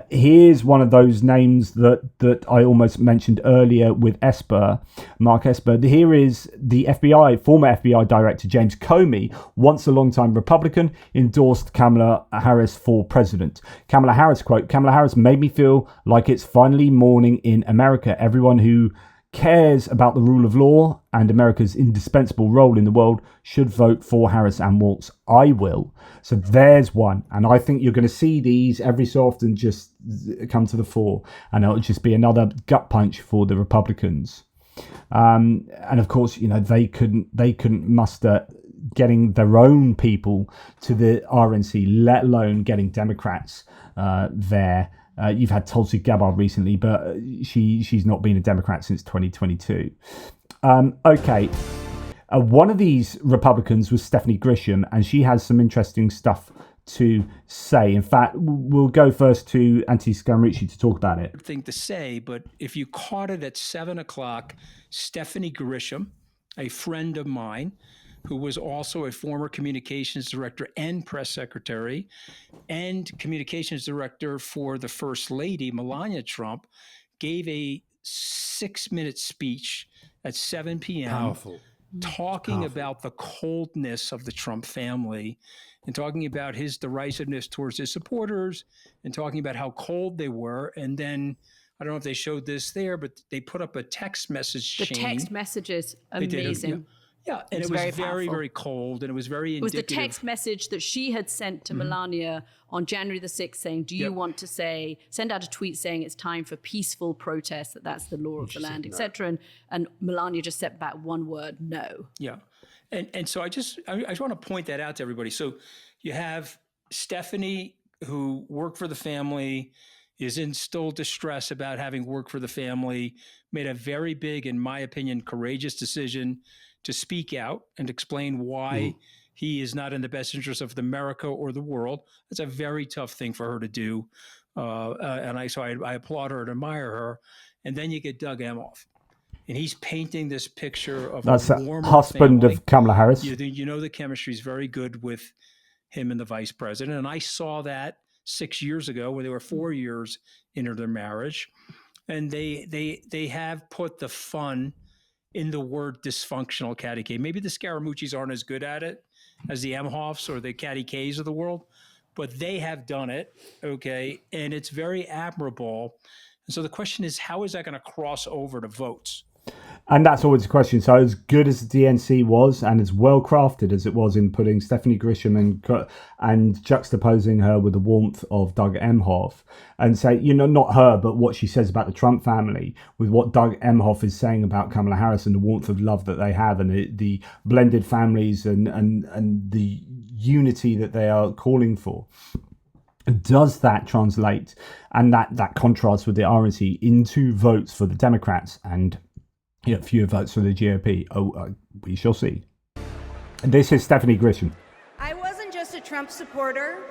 Here's one of those names that I almost mentioned earlier with Esper, Mark Esper. Here is the former FBI Director James Comey, once a longtime Republican, endorsed Kamala Harris for president. Kamala Harris, quote, "Kamala Harris made me feel like it's finally morning in America. Everyone who cares about the rule of law and America's indispensable role in the world should vote for Harris and Walz. I will." So there's one. And I think you're going to see these every so often just come to the fore. And it'll just be another gut punch for the Republicans. And of course, they couldn't muster getting their own people to the RNC, let alone getting Democrats there. You've had Tulsi Gabbard recently, but she's not been a Democrat since 2022. Okay. One of these Republicans was Stephanie Grisham, and she has some interesting stuff to say. In fact, we'll go first to Anthony Scaramucci to talk about it. Thing to say, but if you caught it at 7 o'clock, Stephanie Grisham, a friend of mine, who was also a former communications director and press secretary and communications director for the First Lady, Melania Trump, gave a 6-minute speech at 7 p.m. Powerful. talking about the coldness of the Trump family and talking about his derisiveness towards his supporters and talking about how cold they were. And then, I don't know if they showed this there, but they put up a text message chain. The text messages, amazing. Yeah, and it was very, very cold, and it was very indicative. It was the text message that she had sent to Melania on January the 6th saying, do you want to send out a tweet saying it's time for peaceful protest, that's the law of the land, etc. And Melania just set back one word, no. Yeah. And so I just want to point that out to everybody. So you have Stephanie, who worked for the family, is in still distress about having worked for the family, made a very big, in my opinion, courageous decision to speak out and explain why he is not in the best interest of America or the world. That's a very tough thing for her to do. And I applaud her and admire her. And then you get Doug Emhoff. And he's painting this picture of that's a warmer husband family. of Kamala Harris. You know the chemistry is very good with him and the vice president. And I saw that 6 years ago when they were 4 years into their marriage. And they have put the fun in the word dysfunctional catty K. Maybe the Scaramucci's aren't as good at it as the Emhoffs or the catty Ks of the world, but they have done it, okay? And it's very admirable. And so the question is, how is that going to cross over to votes? And that's always a question. So as good as the DNC was and as well crafted as it was in putting Stephanie Grisham and juxtaposing her with the warmth of Doug Emhoff and say, not her, but what she says about the Trump family with what Doug Emhoff is saying about Kamala Harris and the warmth of love that they have and the blended families and the unity that they are calling for. Does that translate and that contrast with the RNC into votes for the Democrats and fewer votes for the GOP? We shall see. This is Stephanie Grisham. I wasn't just a Trump supporter.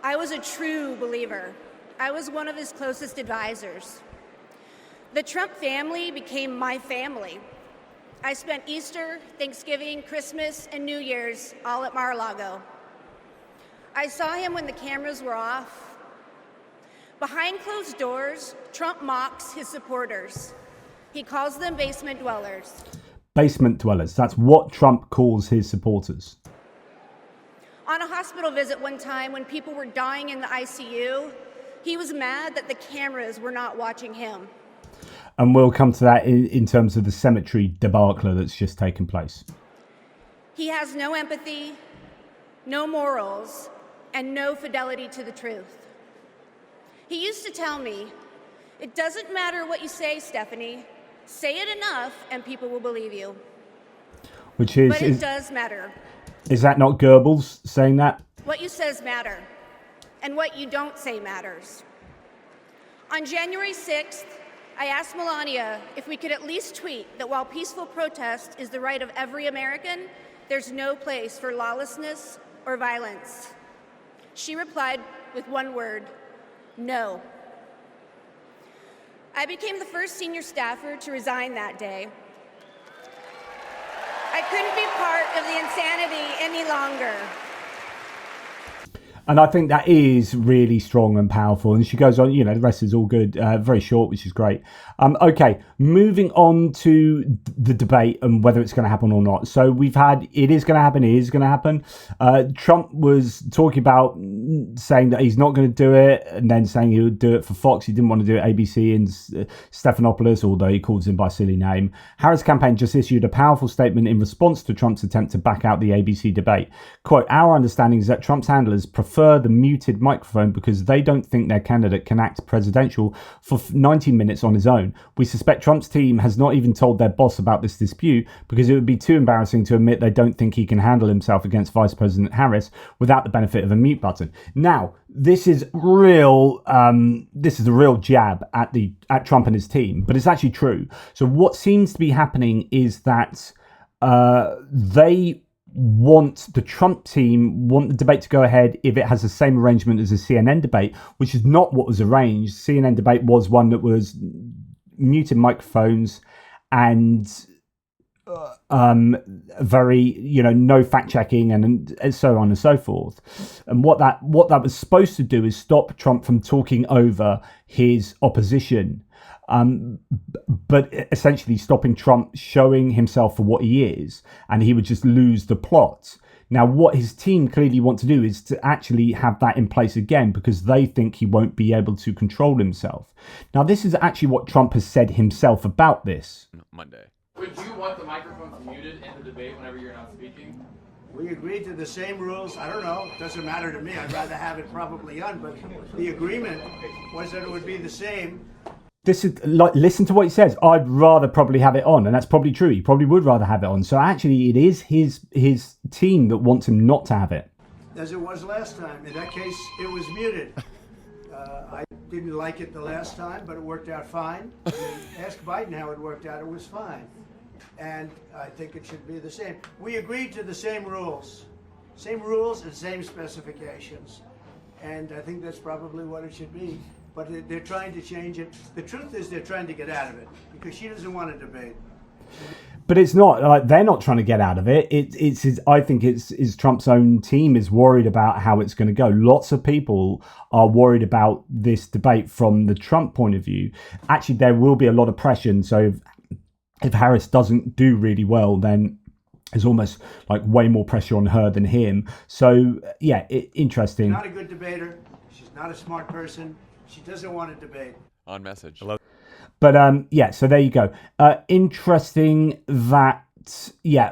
I was a true believer. I was one of his closest advisors. The Trump family became my family. I spent Easter, Thanksgiving, Christmas, and New Year's all at Mar-a-Lago. I saw him when the cameras were off. Behind closed doors, Trump mocks his supporters. He calls them basement dwellers. Basement dwellers. That's what Trump calls his supporters. On a hospital visit one time when people were dying in the ICU, he was mad that the cameras were not watching him. And we'll come to that in terms of the cemetery debacle that's just taken place. He has no empathy, no morals, and no fidelity to the truth. He used to tell me, "It doesn't matter what you say, Stephanie. Say it enough and people will believe you." But it does matter. Is that not Goebbels saying that? What you says matter, and what you don't say matters. On January 6th, I asked Melania if we could at least tweet that while peaceful protest is the right of every American, there's no place for lawlessness or violence. She replied with one word, no. I became the first senior staffer to resign that day. I couldn't be part of the insanity any longer. And I think that is really strong and powerful. And she goes on, the rest is all good, very short, which is great. Okay, moving on to the debate and whether it's going to happen or not. So we've had, it is going to happen, it is going to happen. Trump was talking about saying that he's not going to do it and then saying he would do it for Fox. He didn't want to do it ABC and Stephanopoulos, although he calls him by a silly name. Harris' campaign just issued a powerful statement in response to Trump's attempt to back out the ABC debate. Quote, "Our understanding is that Trump's handlers prefer the muted microphone because they don't think their candidate can act presidential for 90 minutes on his own. We suspect Trump's team has not even told their boss about this dispute because it would be too embarrassing to admit they don't think he can handle himself against Vice President Harris without the benefit of a mute button." Now, this is real. This is a real jab at Trump and his team, but it's actually true. So what seems to be happening is that the Trump team want the debate to go ahead if it has the same arrangement as the CNN debate, which is not what was arranged. CNN debate was one that was muted microphones and very, no fact checking and so on and so forth. And what that was supposed to do is stop Trump from talking over his opposition. but essentially stopping Trump showing himself for what he is, and he would just lose the plot. Now, what his team clearly want to do is to actually have that in place again, because they think he won't be able to control himself. Now, this is actually what Trump has said himself about this. Monday. Would you want the microphones muted in the debate whenever you're not speaking? We agreed to the same rules. I don't know. It doesn't matter to me. I'd rather have it probably on, but the agreement was that it would be the same. This is like, listen to what he says. I'd rather probably have it on, and that's probably true. He probably would rather have it on. So actually, it is his team that wants him not to have it. As it was last time. In that case, it was muted. I didn't like it the last time, but it worked out fine. Ask Biden how it worked out. It was fine. And I think it should be the same. We agreed to the same rules. Same rules and same specifications. And I think that's probably what it should be. But they're trying to change it. The truth is they're trying to get out of it because she doesn't want to debate. But it's not like they're not trying to get out of it. It's his, I think it's Trump's own team is worried about how it's going to go. Lots of people are worried about this debate from the Trump point of view. Actually, there will be a lot of pressure. And so if Harris doesn't do really well, then there's almost like way more pressure on her than him. So yeah, interesting. She's not a good debater. She's not a smart person. She doesn't want to debate. On message. But yeah, so there you go. Interesting that, yeah,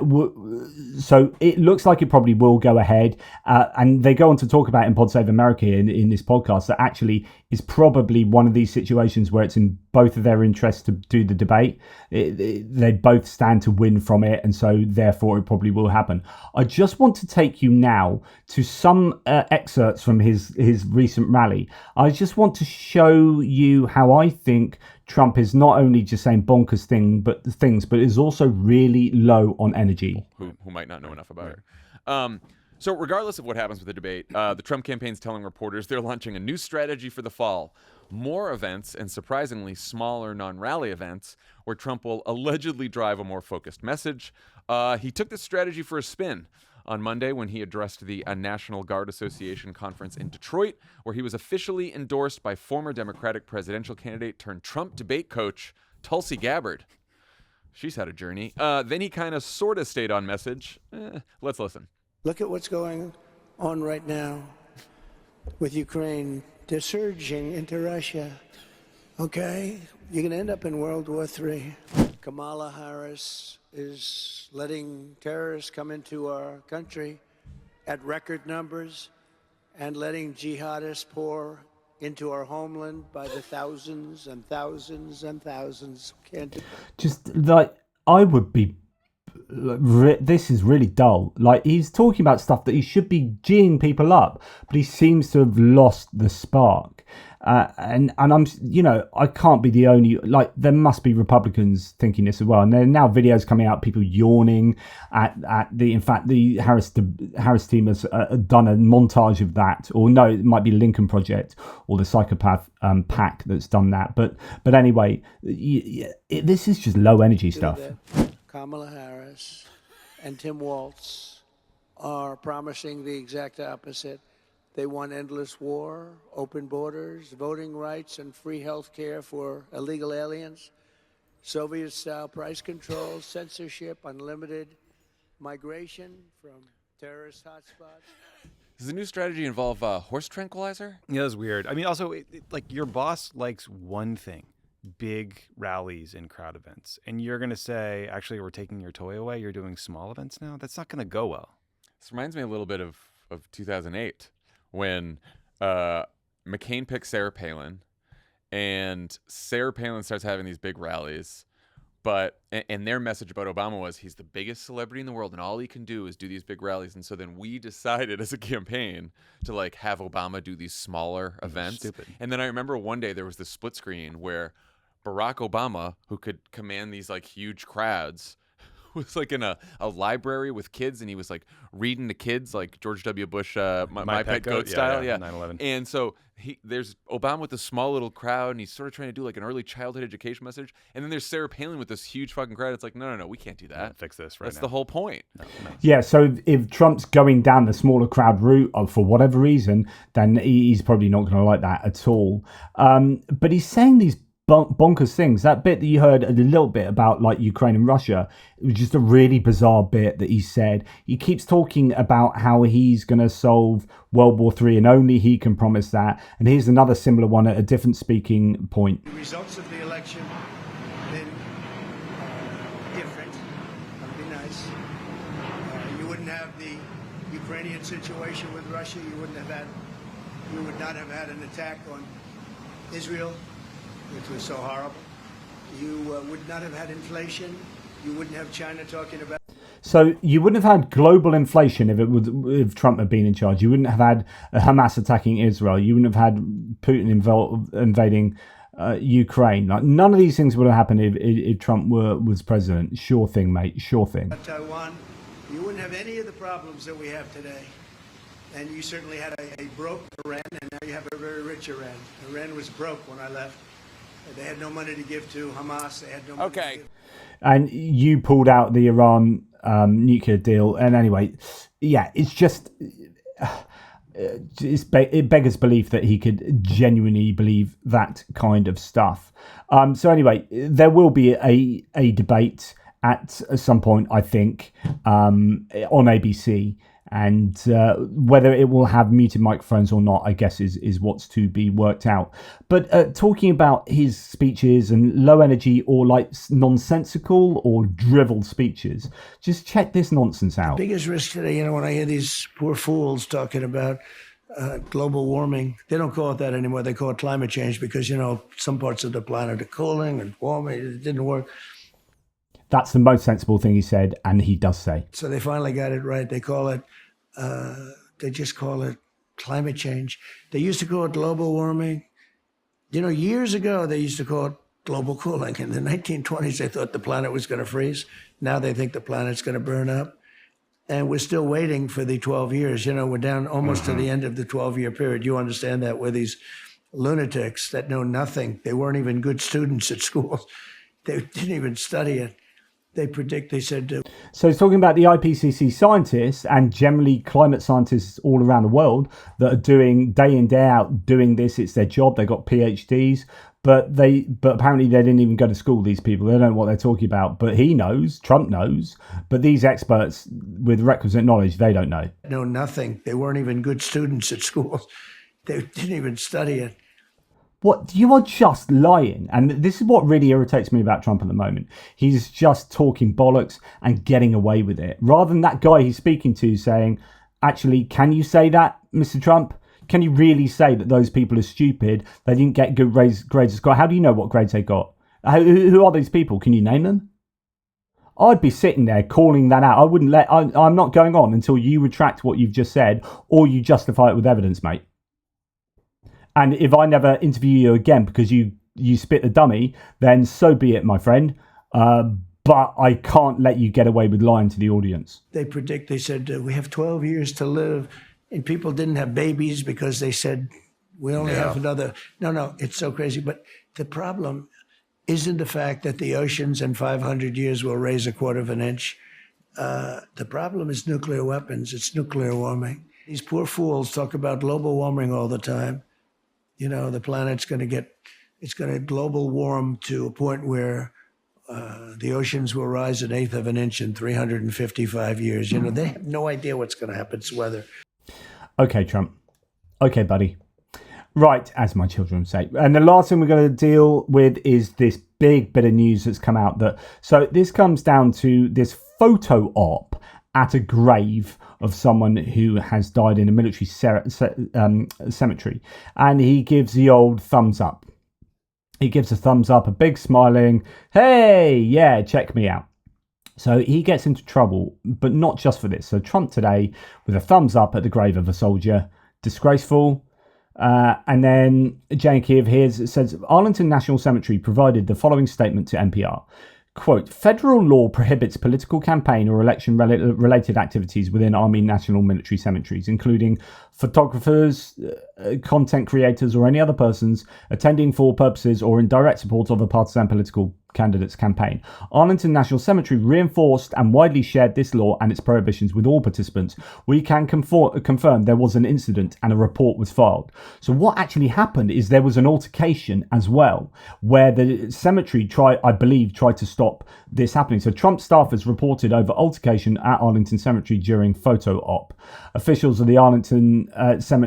so it looks like it probably will go ahead. And they go on to talk about in Pod Save America in this podcast that actually is probably one of these situations where it's in both of their interests to do the debate. They both stand to win from it, and so therefore it probably will happen. I just want to take you now to some excerpts from his recent rally. I just want to show you how I think Trump is not only just saying bonkers things, but is also really low on energy. Who might not know enough about her. So regardless of what happens with the debate, the Trump campaign's telling reporters they're launching a new strategy for the fall. More events, and surprisingly smaller non-rally events, where Trump will allegedly drive a more focused message. He took this strategy for a spin on Monday when he addressed the National Guard Association conference in Detroit, where he was officially endorsed by former Democratic presidential candidate turned Trump debate coach, Tulsi Gabbard. She's had a journey. Then he kind of sort of stayed on message. Let's listen. Look at what's going on right now with Ukraine. They're surging into Russia. Okay? You're going to end up in World War III. Kamala Harris is letting terrorists come into our country at record numbers and letting jihadists pour into our homeland by the thousands and thousands and thousands. Can't do Just like, I would be, this is really dull. Like, he's talking about stuff that he should be geeing people up, but he seems to have lost the spark. And I'm, I can't be the only, like, there must be Republicans thinking this as well. And there are now videos coming out, people yawning in fact, the Harris team has done a montage of that, or no, it might be Lincoln Project or the Psychopath PAC that's done that. But anyway, this is just low energy stuff. Kamala Harris and Tim Walz are promising the exact opposite. They want endless war, open borders, voting rights, and free health care for illegal aliens, Soviet-style price controls, censorship, unlimited migration from terrorist hotspots. Does the new strategy involve horse tranquilizer? Yeah, that's weird. I mean, also, like, your boss likes one thing, big rallies and crowd events. And you're going to say, actually, we're taking your toy away. You're doing small events now. That's not going to go well. This reminds me a little bit of 2008 when McCain picks Sarah Palin and Sarah Palin starts having these big rallies. And their message about Obama was he's the biggest celebrity in the world and all he can do is do these big rallies. And so then we decided as a campaign to like have Obama do these smaller events. Stupid. And then I remember one day there was this split screen where Barack Obama, who could command these like huge crowds, was like in a library with kids, and he was like reading to kids like George W. Bush, my Pet Goat style. Yeah. 9/11. And so there's Obama with this small little crowd, and he's sort of trying to do like an early childhood education message. And then there's Sarah Palin with this huge fucking crowd. It's like, no, we can't do that. Fix this right That's now. the whole point. No. Yeah, so if Trump's going down the smaller crowd route for whatever reason, then he's probably not going to like that at all. But he's saying these bonkers things. That bit that you heard a little bit about, like Ukraine and Russia, it was just a really bizarre bit that he said. He keeps talking about how he's going to solve World War III and only he can promise that. And here's another similar one at a different speaking point. The results of the election have been different. That'd be nice. You wouldn't have the Ukrainian situation with Russia. You would not have had an attack on Israel, which was so horrible. You would not have had inflation. You wouldn't have China talking about. So you wouldn't have had global inflation if Trump had been in charge. You wouldn't have had Hamas attacking Israel. You wouldn't have had Putin invading Ukraine. Like, none of these things would have happened if Trump was president. Sure thing, mate. Sure thing. Taiwan, you wouldn't have any of the problems that we have today. And you certainly had a broke Iran, and now you have a very rich Iran. Iran was broke when I left. They had no money to give to Hamas. They had no money to give. And you pulled out the Iran nuclear deal. And anyway, yeah, it's just... it beggars belief that he could genuinely believe that kind of stuff. So anyway, there will be a debate at some point, I think, on ABC. And whether it will have muted microphones or not, I guess, is what's to be worked out. But talking about his speeches and low energy or like nonsensical or driveled speeches, just check this nonsense out. Biggest risk today, when I hear these poor fools talking about global warming, they don't call it that anymore. They call it climate change because, some parts of the planet are cooling and warming. It didn't work. That's the most sensible thing he said, and he does say. So they finally got it right. They call it, they just call it climate change. They used to call it global warming. Years ago, they used to call it global cooling. In the 1920s, they thought the planet was going to freeze. Now they think the planet's going to burn up. And we're still waiting for the 12 years. We're down almost to the end of the 12-year period. You understand that, where these lunatics that know nothing, they weren't even good students at school. They didn't even study it. They said... So he's talking about the IPCC scientists and generally climate scientists all around the world that are doing day in, day out, doing this. It's their job. They got PhDs, but apparently they didn't even go to school, these people. They don't know what they're talking about. But he knows, Trump knows, but these experts with requisite knowledge, they don't know. Know nothing. They weren't even good students at school. They didn't even study it. What, you are just lying. And this is what really irritates me about Trump at the moment. He's just talking bollocks and getting away with it. Rather than that guy he's speaking to saying, actually, can you say that, Mr. Trump? Can you really say that those people are stupid? They didn't get good grades at school. How do you know what grades they got? Who are these people? Can you name them? I'd be sitting there calling that out. I'm not going on until you retract what you've just said or you justify it with evidence, mate. And if I never interview you again because you spit the dummy, then so be it, my friend. But I can't let you get away with lying to the audience. They said, we have 12 years to live. And people didn't have babies because they said, we only have another. No, it's so crazy. But the problem isn't the fact that the oceans in 500 years will raise a quarter of an inch. The problem is nuclear weapons. It's nuclear warming. These poor fools talk about global warming all the time. The planet's going to global warm to a point where the oceans will rise an eighth of an inch in 355 years. They have no idea what's going to happen to weather. Okay, Trump. Okay, buddy. Right, as my children say. And the last thing we're going to deal with is this big bit of news that's come out. So this comes down to this photo op at a grave of someone who has died in a military cemetery. And he gives the old thumbs up. He gives a thumbs up, a big smiling, hey, yeah, check me out. So he gets into trouble, but not just for this. So Trump today with a thumbs up at the grave of a soldier, disgraceful. And then Jane Kiev here says, Arlington National Cemetery provided the following statement to NPR. Quote, federal law prohibits political campaign or election related activities within Army national military cemeteries, including photographers, content creators, or any other persons attending for purposes or in direct support of a partisan political candidate's campaign. Arlington National Cemetery reinforced and widely shared this law and its prohibitions with all participants. We can confirm there was an incident and a report was filed. So what actually happened is there was an altercation as well, where the cemetery tried to stop this happening. So Trump staffers reported over altercation at Arlington Cemetery during photo op. Officials of the Arlington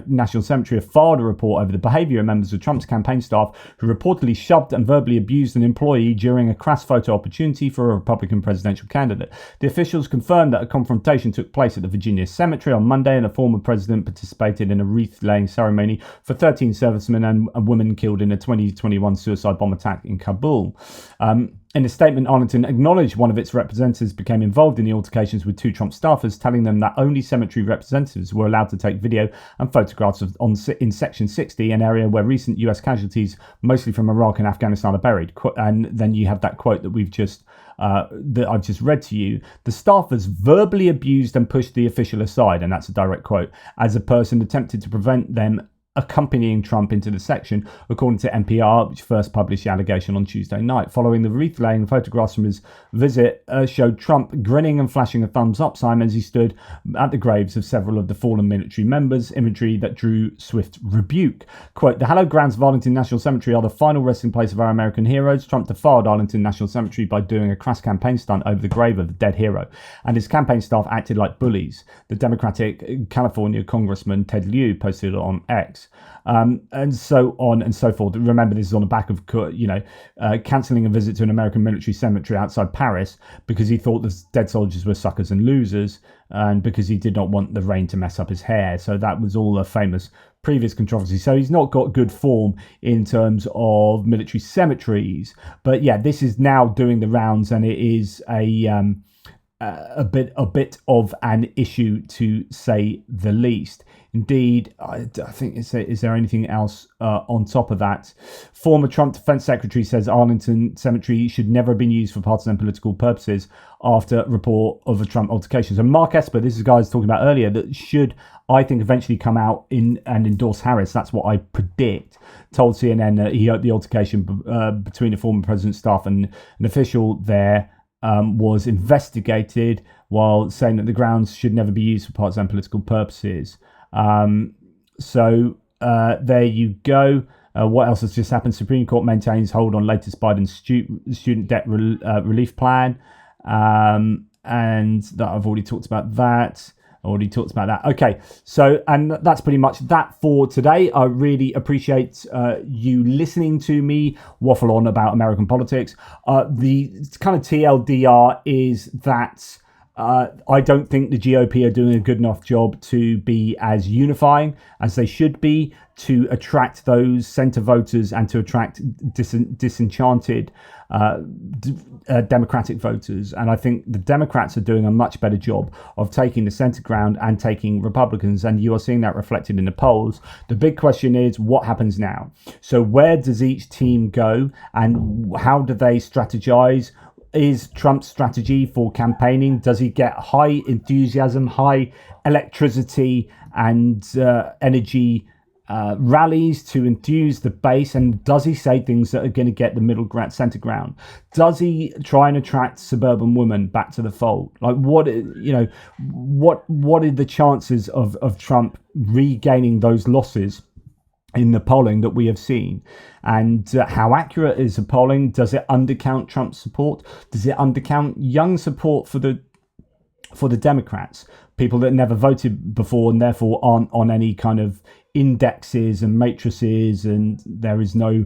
National Cemetery have filed a report over the behavior of members of Trump's campaign staff who reportedly shoved and verbally abused an employee during a crass photo opportunity for a Republican presidential candidate. The officials confirmed that a confrontation took place at the Virginia Cemetery on Monday, and the former president participated in a wreath-laying ceremony for 13 servicemen and a woman killed in a 2021 suicide bomb attack in Kabul. In a statement, Arlington acknowledged one of its representatives became involved in the altercations with two Trump staffers, telling them that only cemetery representatives were allowed to take video and photographs in Section 60, an area where recent US casualties, mostly from Iraq and Afghanistan, are buried. And then you have that quote that that I've just read to you. The staffers verbally abused and pushed the official aside, and that's a direct quote, as a person attempted to prevent them accompanying Trump into the section, according to NPR, which first published the allegation on Tuesday night. Following the wreath-laying, photographs from his visit showed Trump grinning and flashing a thumbs-up sign as he stood at the graves of several of the fallen military members, imagery that drew swift rebuke. Quote, "The hallowed grounds of Arlington National Cemetery are the final resting place of our American heroes. Trump defiled Arlington National Cemetery by doing a crass campaign stunt over the grave of the dead hero, and his campaign staff acted like bullies," the Democratic California Congressman Ted Lieu posted on X. And so on and so forth. Remember, this is on the back of, cancelling a visit to an American military cemetery outside Paris because he thought the dead soldiers were suckers and losers, and because he did not want the rain to mess up his hair. So that was all a famous previous controversy. So he's not got good form in terms of military cemeteries. But yeah, this is now doing the rounds, and it is a bit of an issue, to say the least. Indeed, I think, is there anything else on top of that? Former Trump defense secretary says Arlington Cemetery should never have been used for partisan political purposes after report of a Trump altercation. So Mark Esper, this is a guy I was talking about earlier, that should, I think, eventually come out and endorse Harris. That's what I predict. Told CNN that he hoped the altercation between the former president's staff and an official there was investigated, while saying that the grounds should never be used for partisan political purposes. So there you go. What else has just happened? Supreme Court maintains hold on latest Biden student debt relief plan. And that I've already talked about that. Okay, so, and that's pretty much that for today. I really appreciate you listening to me waffle on about American politics. The kind of TLDR is that I don't think the GOP are doing a good enough job to be as unifying as they should be, to attract those centre voters and to attract disenchanted Democratic voters. And I think the Democrats are doing a much better job of taking the centre ground and taking Republicans, and you are seeing that reflected in the polls. The big question is, what happens now? So where does each team go, and how do they strategize? Is Trump's strategy for campaigning, does he get high enthusiasm, high electricity and energy rallies to enthuse the base, and does he say things that are going to get the middle ground, center ground? Does he try and attract suburban women back to the fold? Like, what are the chances of Trump regaining those losses in the polling that we have seen? And how accurate is the polling? Does it undercount Trump's support? Does it undercount young support for the Democrats, people that never voted before and therefore aren't on any kind of indexes and matrices, and there is no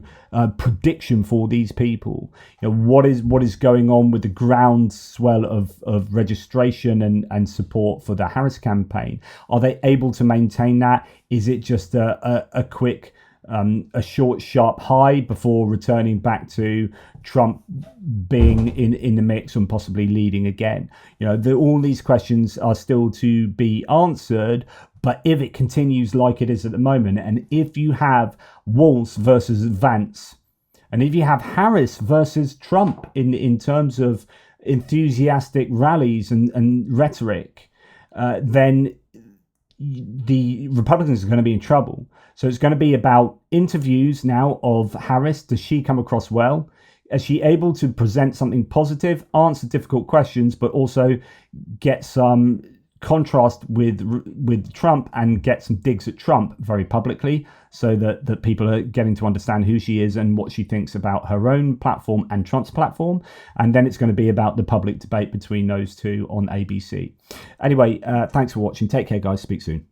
prediction for these people? What is going on with the groundswell of registration and support for the Harris campaign? Are they able to maintain that? Is it just a quick a short, sharp high before returning back to Trump being in the mix and possibly leading again? All these questions are still to be answered. But if it continues like it is at the moment, and if you have Walz versus Vance, and if you have Harris versus Trump in terms of enthusiastic rallies and rhetoric, then the Republicans are going to be in trouble. So it's going to be about interviews now of Harris. Does she come across well? Is she able to present something positive, answer difficult questions, but also get some contrast with Trump and get some digs at Trump very publicly, so that people are getting to understand who she is and what she thinks about her own platform and Trump's platform. And then it's going to be about the public debate between those two on ABC. Anyway, thanks for watching. Take care, guys. Speak soon.